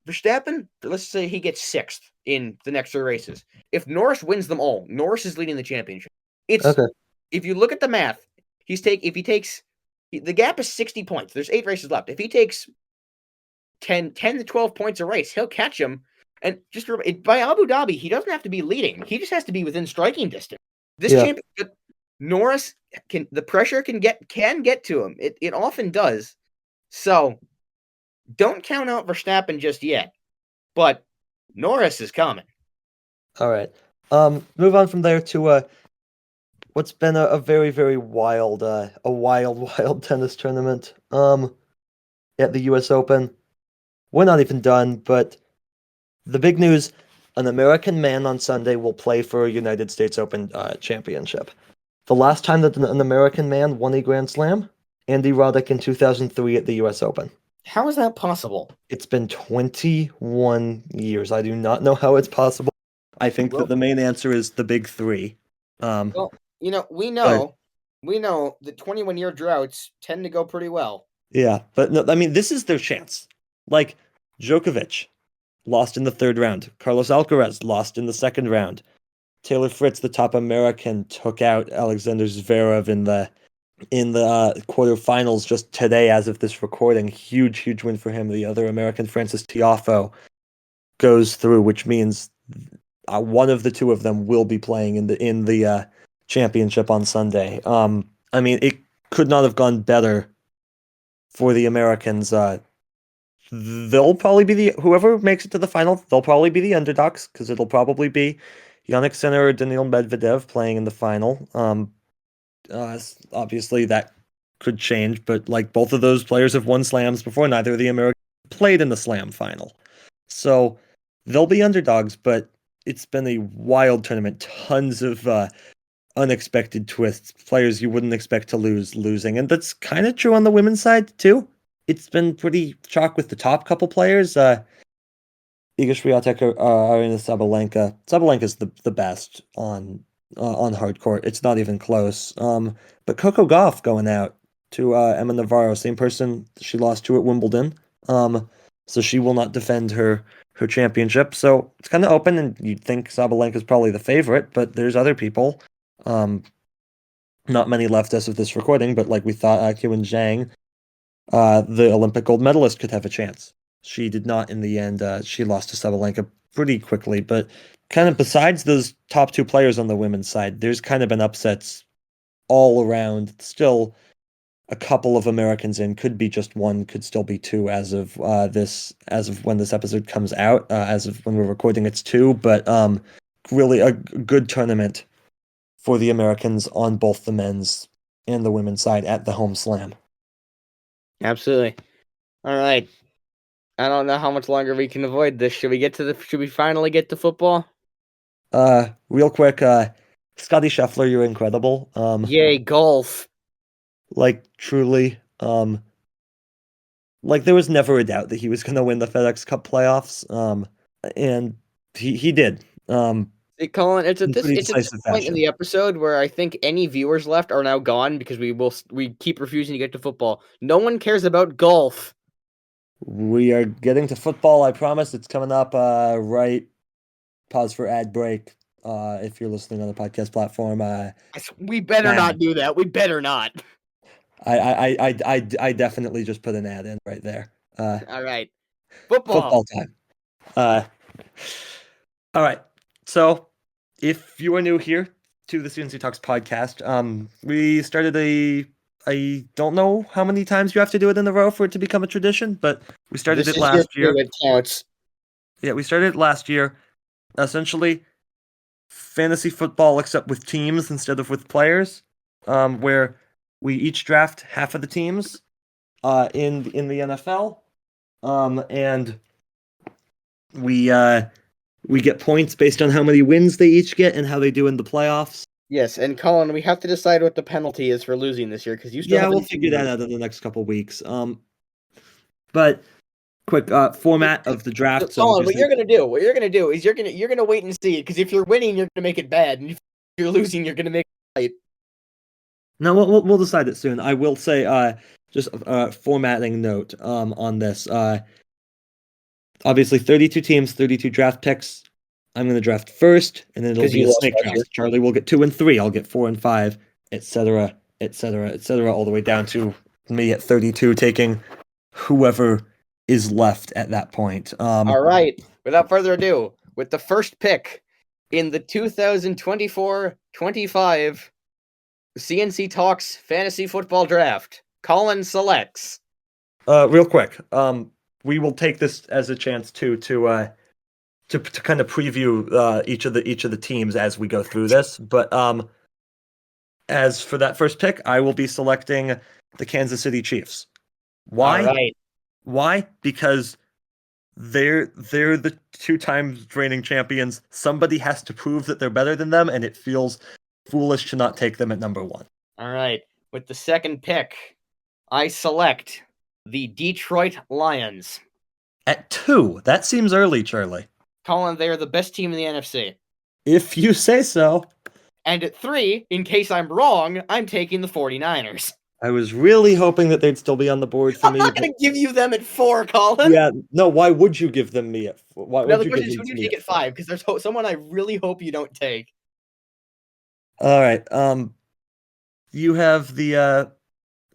Verstappen, let's say he gets 6th in the next 3 races. If Norris wins them all, Norris is leading the championship. Okay. If you look at the math, the gap is 60 points. There's 8 races left. If he takes 10 to 12 points a race, he'll catch him. And just remember, by Abu Dhabi, he doesn't have to be leading. He just has to be within striking distance. This championship, Norris the pressure can get to him. It often does. So don't count out Verstappen just yet. But Norris is coming. All right. Move on from there to what's been a very, very wild tennis tournament. At the U.S. Open. We're not even done, but the big news: an American man on Sunday will play for a United States Open championship. The last time that an American man won a Grand Slam, Andy Roddick in 2003 at the U.S. Open. How is that possible? It's been 21 years. I do not know how it's possible. I think that the main answer is the big 3. Well, we know that 21-year droughts tend to go pretty well. Yeah, but no, I mean, this is their chance. Like, Djokovic lost in the 3rd round. Carlos Alcaraz lost in the 2nd round. Taylor Fritz, the top American, took out Alexander Zverev in the quarterfinals just today as of this recording. Huge win for him. The other American, Francis Tiafoe, goes through, which means one of the 2 of them will be playing in the championship on Sunday. I mean, it could not have gone better for the Americans. They'll probably be whoever makes it to the final. They'll probably be the underdogs because it'll probably be Jannik Sinner or Daniil Medvedev playing in the final. Obviously that could change, but like both of those players have won slams before. Neither of the Americans played in the slam final, so they'll be underdogs. But it's been a wild tournament. Tons of unexpected twists. Players you wouldn't expect to losing, and that's kind of true on the women's side too. It's been pretty chalk with the top couple players. Iga Swiatek, Aryna Sabalenka. Sabalenka's the best on hard court. It's not even close. But Coco Gauff going out to Emma Navarro, same person she lost to at Wimbledon. So she will not defend her championship. So it's kind of open, and you'd think Sabalenka's probably the favorite, but there's other people. Not many left as of this recording, but like we thought, Qiwen Zhang the Olympic gold medalist could have a chance. She did not in the end. She lost to Sabalenka pretty quickly, but kind of besides those top two players on the women's side, there's kind of been upsets all around. Still a couple of Americans in, could be just one, could still be two as of when this episode comes out. As of when we're recording, it's two, but really a good tournament for the Americans on both the men's and the women's side at the home slam. Absolutely. All right. I don't know how much longer we can avoid this. Should we finally get to football? Real quick, Scotty Scheffler, you're incredible. Yay, golf. Like truly, like there was never a doubt that he was going to win the FedEx Cup playoffs. And he did. Colin, it's at pretty this decisive point in fashion. the episode where I think any viewers left are now gone because we keep refusing to get to football. No one cares about golf. We are getting to football. I promise it's coming up. Right. Pause for ad break. If you're listening on the podcast platform, We better not do that. We better not. I definitely just put an ad in right there. All right, football time. All right. So, if you are new here to the C&C Talks podcast, we started I don't know how many times you have to do it in a row for it to become a tradition, but we started it last year. It counts. Yeah, we started it last year. Essentially, fantasy football except with teams instead of with players, where we each draft half of the teams in the NFL, and we get points based on how many wins they each get and how they do in the playoffs. Yes, and Colin, we have to decide what the penalty is for losing this year because you still we'll figure that out in the next couple weeks. But quick format of the draft. So Colin, what you're gonna do is you're gonna wait and see because if you're winning, you're gonna make it bad, and if you're losing, you're gonna make it right. No, we'll decide it soon. I will say just a formatting note on this. Obviously 32 teams, 32 draft picks. I'm going to draft first, and then it'll be a snake draft. Charlie will get 2 and 3. I'll get 4 and 5, etc., etc., etc., all the way down to me at 32, taking whoever is left at that point. All right. Without further ado, with the first pick in the 2024-25 C&C Talks Fantasy Football Draft, Colin selects. Real quick, we will take this as a chance to kind of preview each of the teams as we go through this. But as for that first pick, I will be selecting the Kansas City Chiefs. Why? All right. Why? Because they're the 2 times reigning champions. Somebody has to prove that they're better than them, and it feels foolish to not take them at number 1. All right. With the second pick, I select the Detroit Lions. At 2, that seems early, Charlie. Colin, they are the best team in the NFC. If you say so. And at 3, in case I'm wrong, I'm taking the 49ers. I was really hoping that they'd still be on the board for me. I'm not going to give you them at 4, Colin. Yeah, no, why would you give them me at 4? Why would you give them to me? Who do you take at 5? Because there's someone I really hope you don't take. All right. You have the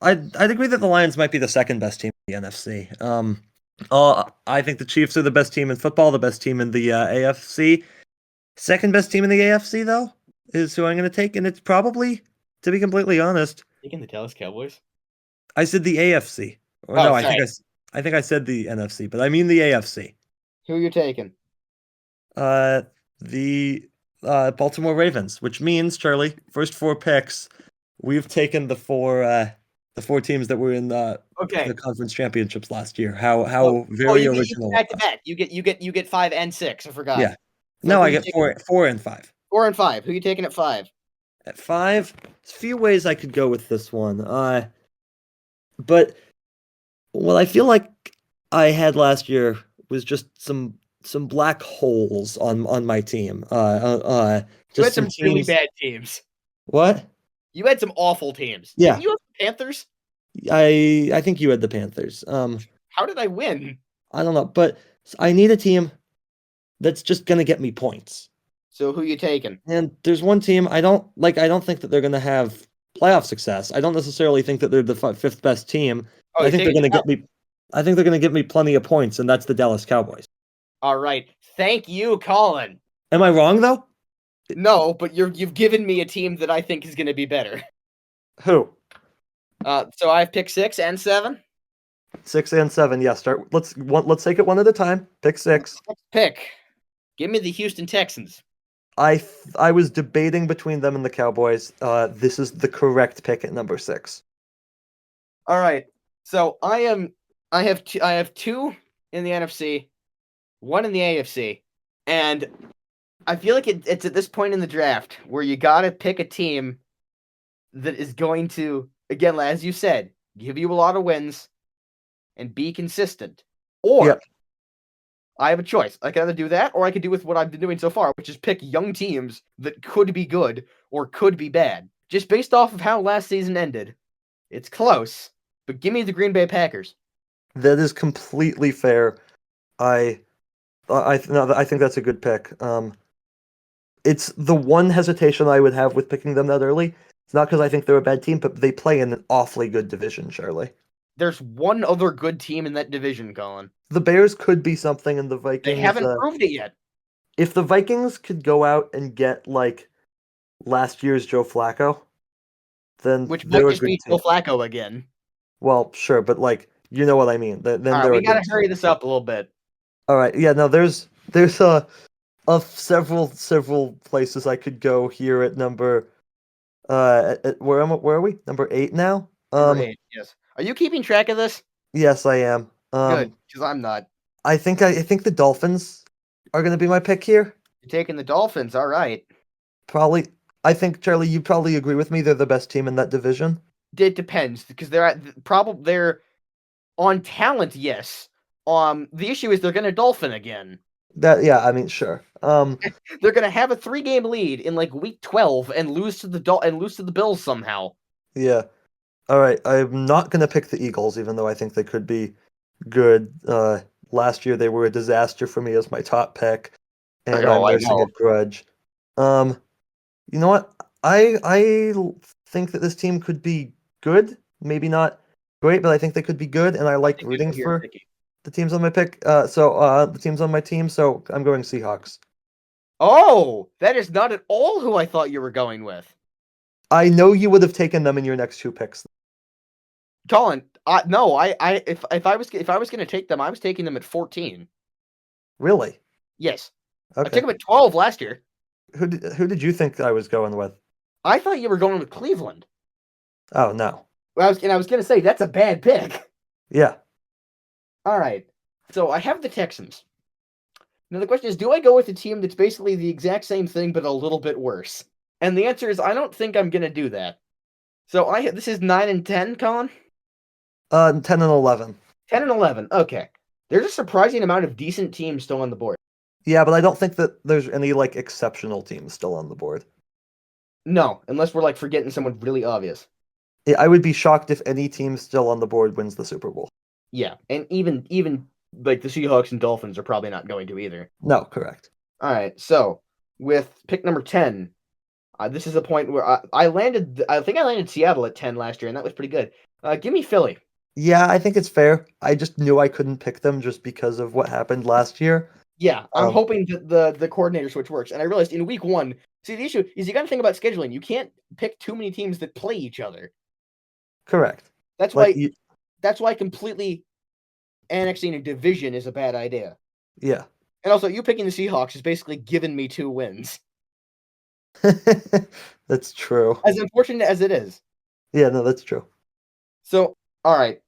I'd agree that the Lions might be the second best team in the NFC. I think the Chiefs are the best team in football, the best team in the AFC. Second best team in the AFC, though, is who I'm going to take, and it's probably, to be completely honest, taking the Dallas Cowboys. I said the AFC. No, I think I said the NFC, but I mean the AFC. Who are you taking? The Baltimore Ravens, which means, Charlie, first 4 picks, we've taken the 4 teams that were in the conference championships last year. How very original. Back to back. You get 5 and 6. I forgot. Yeah. No, I get 4 and 5. 4 and 5. Who are you taking at 5? At 5, there's a few ways I could go with this one. But what I feel like I had last year was just some black holes on my team. You had some really bad teams. What? You had some awful teams. Yeah. Didn't you have the Panthers? I think you had the Panthers. How did I win? I don't know, but I need a team that's just gonna get me points. So who you taking? And there's one team I don't think that they're gonna have playoff success. I don't necessarily think that they're the 5th best team. Oh, I you're think they're taking going the to get Cowboys. me. I think they're going to get me plenty of points, and that's the Dallas Cowboys. All right. Thank you, Colin. Am I wrong though? No, but you've given me a team that I think is going to be better. Who? So I've picked 6 and 7. 6 and 7. Yeah, start. Let's take it one at a time. Pick 6. Let's pick. Give me the Houston Texans. I was debating between them and the Cowboys. This is the correct pick at number 6. All right. So I have 2 in the NFC, 1 in the AFC, and I feel like it's at this point in the draft where you got to pick a team that is going to, again, as you said, give you a lot of wins and be consistent. Or Yep. I have a choice. I can either do that or I could do with what I've been doing so far, which is pick young teams that could be good or could be bad. Just based off of how last season ended. It's close, but give me the Green Bay Packers. That is completely fair. I think that's a good pick. It's the one hesitation I would have with picking them that early. It's not because I think they're a bad team, but they play in an awfully good division, Charlie. There's one other good team in that division, Colin. The Bears could be something, and the They Vikings. haven't proved it yet. If the Vikings could go out and get like last year's Joe Flacco, then Which they're might a just good be team. Joe Flacco again. Well, sure, but like you know what I mean. Then All right, they're we a good gotta team. hurry this up a little bit. All right, yeah. No, there's several places I could go here at number where are we? Number 8 now. Number 8, yes. Are you keeping track of this? Yes, I am. Good, because I'm not. I think the Dolphins are going to be my pick here. You're taking the Dolphins, all right. Probably. I think Charlie, you probably agree with me. They're the best team in that division. It depends because they're on talent, yes. The issue is they're gonna Dolphin again. Yeah, I mean, sure. They're gonna have a 3-game lead in like week 12 and lose to the Bills somehow. Yeah. All right. I'm not going to pick the Eagles, even though I think they could be good. Last year they were a disaster for me as my top pick, and I'm Oh, I nursing a know. grudge. You know what? I think that this team could be good. Maybe not great, but I think they could be good, and I like rooting for the teams on my pick. The teams on my team. So I'm going Seahawks. Oh, that is not at all who I thought you were going with. I know you would have taken them in your next 2 picks. Colin, no, if I was going to take them, I was taking them at 14. Really? Yes. I Okay. took them at 12 last year. Who did you think I was going with? I thought you were going with Cleveland. Oh no. I was going to say that's a bad pick. Yeah. All right. So I have the Texans. Now the question is, do I go with a team that's basically the exact same thing but a little bit worse? And the answer is I don't think I'm going to do that. So this is 9 and 10, Colin? 10 and 11. 10 and 11. Okay. There's a surprising amount of decent teams still on the board. Yeah, but I don't think that there's any like exceptional teams still on the board. No, unless we're like forgetting someone really obvious. Yeah, I would be shocked if any team still on the board wins the Super Bowl. Yeah, and even like the Seahawks and Dolphins are probably not going to either. No, correct. All right, so with pick number 10, this is a point where I landed. I think I landed Seattle at 10 last year, and that was pretty good. Give me Philly. Yeah, I think it's fair. I just knew I couldn't pick them just because of what happened last year. Yeah, I'm hoping that the coordinator switch works. And I realized in week 1, see, the issue is you got to think about scheduling. You can't pick too many teams that play each other. Correct. That's why completely annexing a division is a bad idea. Yeah. And also, you picking the Seahawks has basically given me 2 wins. That's true. As unfortunate as it is. Yeah, no, that's true. So, all right.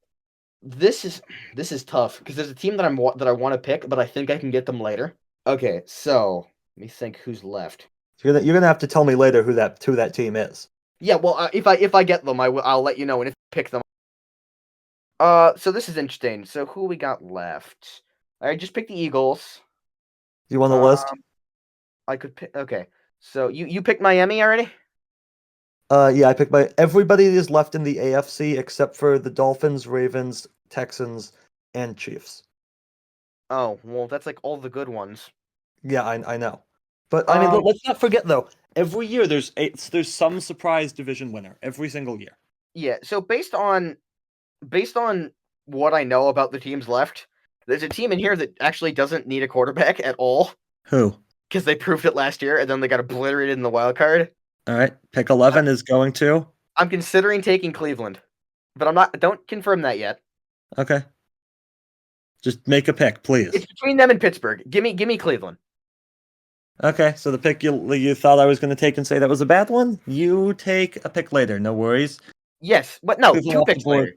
This is tough because there's a team that I want to pick, but I think I can get them later. Okay, so let me think who's left. You're gonna have to tell me later who that team is. Yeah, well, if I get them, I'll let you know, and if I pick them. So this is interesting. So who we got left? I just picked the Eagles. Do you want a list? I could pick. Okay, so you picked Miami already? Yeah, I picked everybody is left in the AFC except for the Dolphins, Ravens, Texans, and Chiefs. Oh, well, that's like all the good ones. Yeah, I know. But I mean, let's not forget though. Every year there's some surprise division winner every single year. Yeah, so based on what I know about the teams left, there's a team in here that actually doesn't need a quarterback at all Who? because they proved it last year, and then they got obliterated in the wild card. All right. Pick 11 is going to. I'm considering taking Cleveland, but I'm not. Don't confirm that yet. Okay. Just make a pick, please. It's between them and Pittsburgh. Give me Cleveland. Okay, so the pick you thought I was going to take and say that was a bad one, you take a pick later. No worries. Yes, but no, Cleveland 2 off the picks board. later.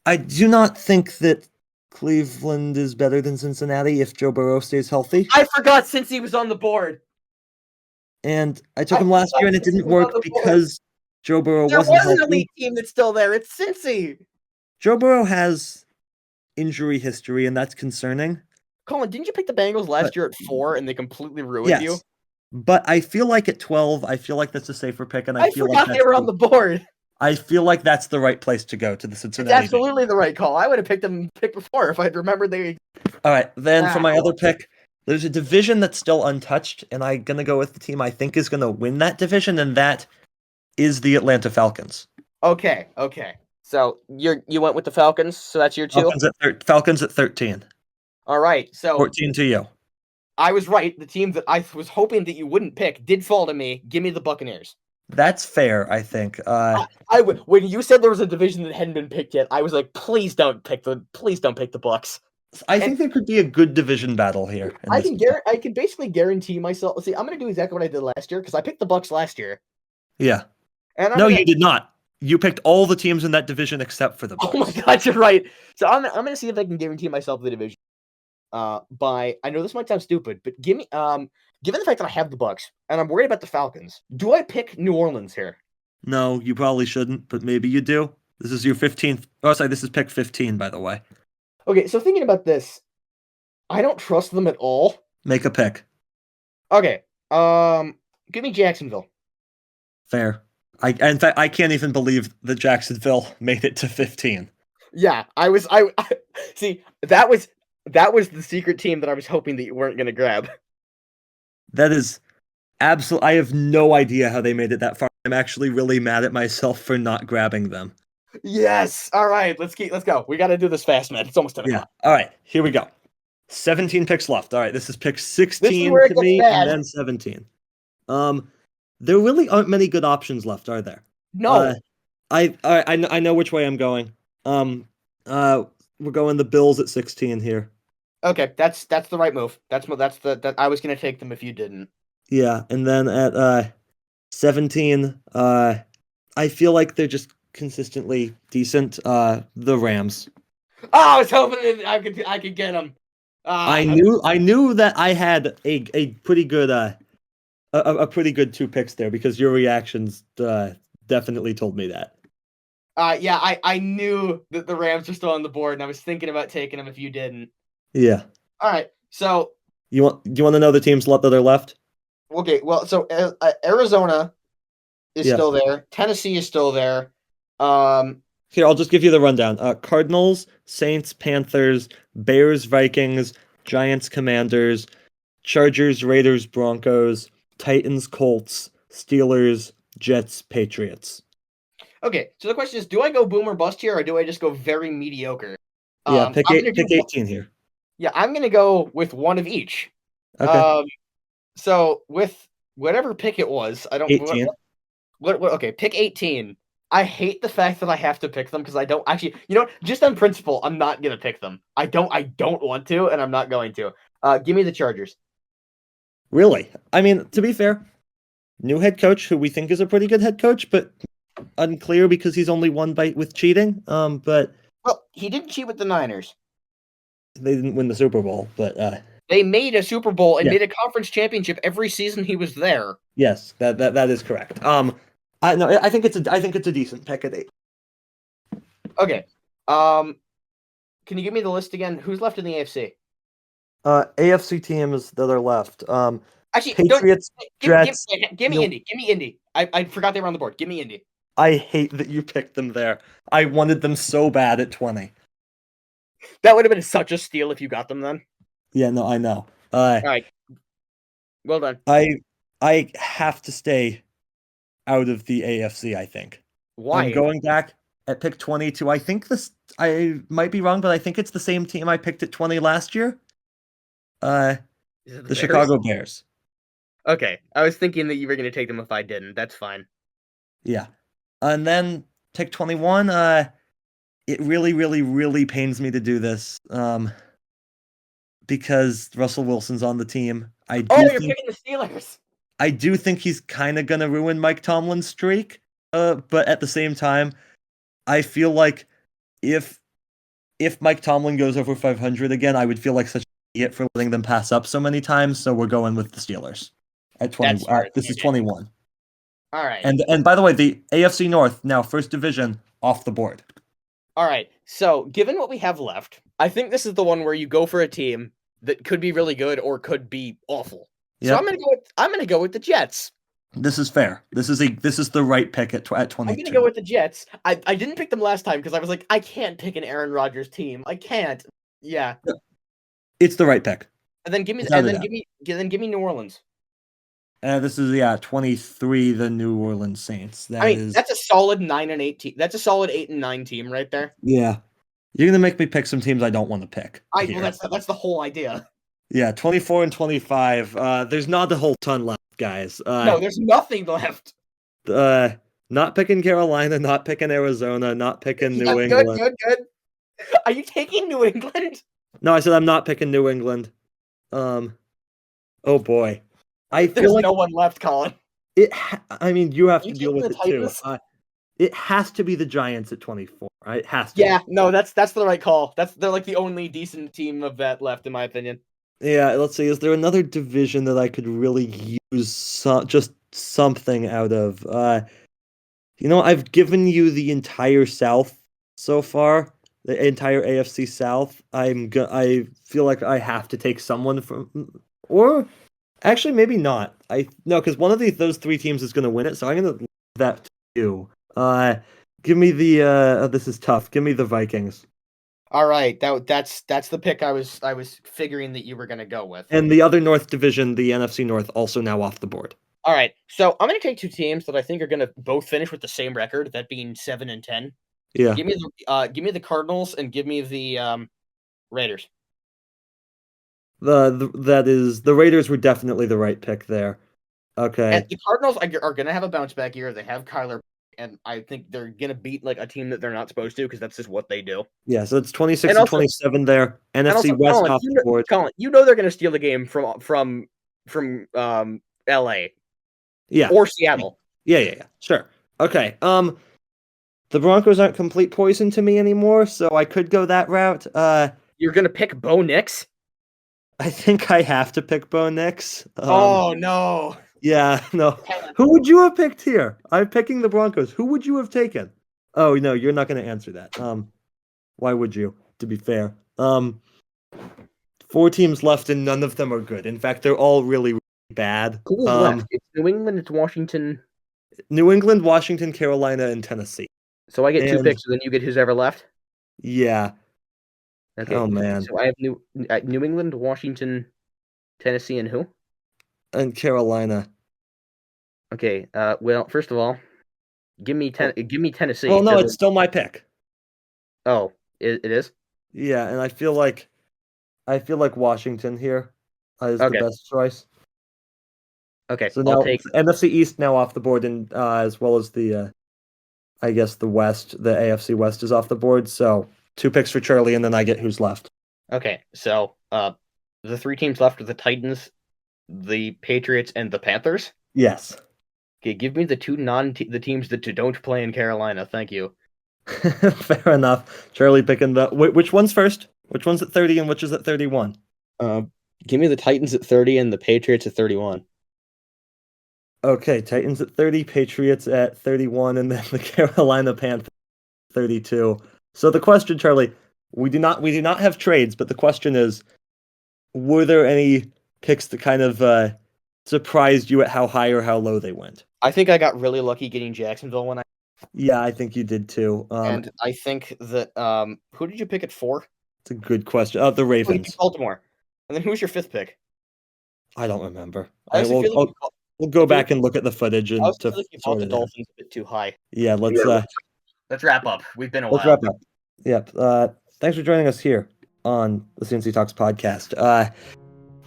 I do not think that Cleveland is better than Cincinnati if Joe Burrow stays healthy. I forgot since he was on the board. And I took him last year and it didn't work because Joe Burrow There wasn't was an healthy. elite team that's still there. It's Cincy. Joe Burrow has injury history, and that's concerning. Colin, didn't you pick the Bengals last year at 4 and they completely ruined you? But I feel like at 12, I feel like that's a safer pick, and I feel forgot like they were on the board. I feel like that's the right place to go, to the Cincinnati. It's absolutely the right call. I would have picked them before if I'd remembered they. All right, then for my other pick, there's a division that's still untouched, and I'm gonna go with the team I think is gonna win that division, and that is the Atlanta Falcons. Okay. So you went with the Falcons, so that's your 2? Falcons at 13. All right, so 14 to you. I was right. The team that I was hoping that you wouldn't pick did fall to me. Give me the Buccaneers. That's fair, I think. When you said there was a division that hadn't been picked yet, I was like, please don't pick the Bucs. I think there could be a good division battle here. I can basically guarantee myself. See, I'm going to do exactly what I did last year because I picked the Bucs last year. Yeah. And you did not. You picked all the teams in that division except for the Bucs. Oh my God, you're right. So I'm going to see if I can guarantee myself the division. I know this might sound stupid, but given the fact that I have the Bucs and I'm worried about the Falcons, do I pick New Orleans here? No, you probably shouldn't, but maybe you do. This is your 15th. Oh, sorry, this is pick 15, by the way. Okay, so thinking about this, I don't trust them at all. Make a pick. Okay, give me Jacksonville. Fair. In fact, I can't even believe that Jacksonville made it to 15. Yeah, I see, that was the secret team that I was hoping that you weren't going to grab. That is absolutely. I have no idea how they made it that far. I'm actually really mad at myself for not grabbing them. Yes. All right. Let's go. We got to do this fast, man. It's almost 10 o'clock. All right. Here we go. 17 picks left. All right. This is pick 16 to me, and then 17. There really aren't many good options left, are there? No. I know which way I'm going. We're going the Bills at 16 here. Okay, that's the right move. That's I was gonna take them if you didn't. Yeah, and then at 17, I feel like they're just consistently decent. The Rams. Oh, I was hoping that I could get them. I knew that I had a pretty good a pretty good 2 picks there because your reactions definitely told me that. Yeah, I knew that the Rams were still on the board, and I was thinking about taking them if you didn't. Yeah. All right. So do you want to know the teams that are left? Okay. Well, so Arizona is still there. Tennessee is still there. Here, I'll just give you the rundown. Cardinals, Saints, Panthers, Bears, Vikings, Giants, Commanders, Chargers, Raiders, Broncos, Titans, Colts, Steelers, Jets, Patriots. Okay, so the question is, do I go boom or bust here, or do I just go very mediocre? Yeah, pick 18 here. Yeah, I'm going to go with one of each. Okay. So with whatever pick it was, I don't... 18. Okay, pick 18. I hate the fact that I have to pick them because I don't actually... You know what? Just on principle, I'm not going to pick them. I don't want to, and I'm not going to. Give me the Chargers. Really? I mean, to be fair, new head coach who we think is a pretty good head coach, but unclear because he's only won with cheating. But well, he didn't cheat with the Niners. They didn't win the Super Bowl, but they made a Super Bowl and made a conference championship every season he was there. Yes, that is correct. I think it's a decent pick at 8. Okay. Can you give me the list again? Who's left in the AFC? AFC teams that are left. Actually, Patriots, Jets. Give me Indy. Give me Indy. I forgot they were on the board. Give me Indy. I hate that you picked them there. I wanted them so bad at 20. That would have been such a steal if you got them then. Yeah, no, I know. All right. Well done. I have to stay out of the AFC, I think. Why? I'm going back at pick 22. I think I might be wrong, but I think it's the same team I picked at 20 last year. Is it the The Bears? Chicago Bears. Okay, I was thinking that you were going to take them if I didn't. That's fine. Yeah. And then pick 21, it really, really, really pains me to do this. Because Russell Wilson's on the team. Oh, you're picking the Steelers. I do think he's kind of gonna ruin Mike Tomlin's streak. But at the same time, I feel like if Mike Tomlin goes over 500 again, I would feel like such an idiot for letting them pass up so many times. So we're going with the Steelers at 20. That's smart. This is 21. All right. And by the way, the AFC North now first division off the board. All right. So, given what we have left, I think this is the one where you go for a team that could be really good or could be awful. So Yep. I'm gonna go with the Jets. This is fair. This is the right pick at 22. I'm gonna go with the Jets. I didn't pick them last time because I was like, I can't pick an Aaron Rodgers team. I can't. Yeah. It's the right pick. And then give me New Orleans. This is 23. The New Orleans Saints. That's a solid 9-8 team. That's a solid 8-9 team right there. Yeah, you're gonna make me pick some teams I don't want to pick. Well, that's the whole idea. Yeah, 24 and 25. There's not a whole ton left, guys. No, there's nothing left. Not picking Carolina, not picking Arizona, not picking New England. Good. Are you taking New England? No, I said I'm not picking New England. Oh boy, There's no one left, Colin. I mean, you have to deal with it Titans? too. It has to be the Giants at 24. Right? It has to. Yeah, no, that's the right call. They're like the only decent team of that left, in my opinion. Yeah, let's see. Is there another division that I could really use just something out of? I've given you the entire South so far, the entire AFC South. I feel like I have to take someone from, or actually maybe not. No, because one of those three teams is going to win it, so I'm going to leave that to you. Give me the. This is tough. Give me the Vikings. All right, that's the pick I was figuring that you were gonna go with. And the other North Division, the NFC North, also now off the board. All right, so I'm gonna take two teams that I think are gonna both finish with the same record, that being 7-10. Yeah. Give me the Cardinals and give me the Raiders. The Raiders were definitely the right pick there. Okay. And the Cardinals are gonna have a bounce back year. They have Kyler. And I think they're going to beat like a team that they're not supposed to because that's just what they do. Yeah, so it's 26 and 27 there. NFC West Colin, off the board. Colin, they're going to steal the game from LA. Yeah. Or Seattle. Yeah. Sure. Okay. The Broncos aren't complete poison to me anymore, so I could go that route. You're going to pick Bo Nix? I think I have to pick Bo Nix. Oh no. Yeah, no. Who would you have picked here? I'm picking the Broncos. Who would you have taken? Oh, no, you're not going to answer that. Why would you, to be fair? 4 teams left and none of them are good. In fact, they're all really, really bad. Who's left? It's New England, it's Washington. New England, Washington, Carolina, and Tennessee. So I get 2 picks, and then you get who's ever left? Yeah. Okay. Oh, man. So I have New England, Washington, Tennessee, and who? And Carolina. Okay. Well, first of all, give me Tennessee. Well, no, it's still my pick. Oh, it is? Yeah, and I feel like Washington here is the best choice. Okay. So now NFC East now off the board, and as well as the I guess the West, the AFC West is off the board. So 2 picks for Charlie, and then I get who's left. Okay. So the 3 teams left are the Titans, the Patriots, and the Panthers? Yes. Okay, give me the teams that don't play in Carolina. Thank you. Fair enough. Charlie picking which one's first? Which one's at 30 and which is at 31? Give me the Titans at 30 and the Patriots at 31. Okay, Titans at 30, Patriots at 31, and then the Carolina Panthers at 32. So the question, Charlie, we do not have trades, but the question is, were there any picks that kind of surprised you at how high or how low they went? I think I got really lucky getting Jacksonville when I. Yeah, I think you did too. And I think that who did you pick at 4? It's a good question. The Ravens. Baltimore. And then who's your 5th pick? I don't remember. We'll go back and look at the footage and I feel like you called the Dolphins a bit too high. Yeah, let's let's wrap up. We've been a Let's while. wrap up. Yep. Thanks for joining us here on the C&C Talks podcast.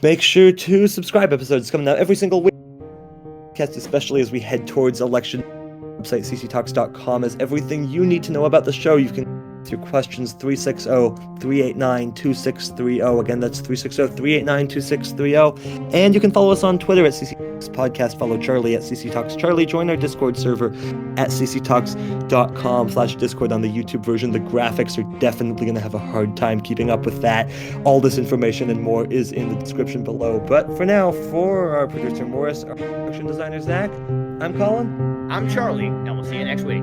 Make sure to subscribe. Episodes coming out every single week, especially as we head towards election. Website cctalks.com is everything you need to know about the show. You can through questions 360-389-2630. Again, that's 360-389-2630. And you can follow us on Twitter at CC Talks Podcast. Follow Charlie at CC Talks Charlie. Join our Discord server at cctalks.com/Discord on the YouTube version. The graphics are definitely going to have a hard time keeping up with that. All this information and more is in the description below. But for now, for our producer Morris, our production designer Zack, I'm Colin. I'm Charlie, and we'll see you next week.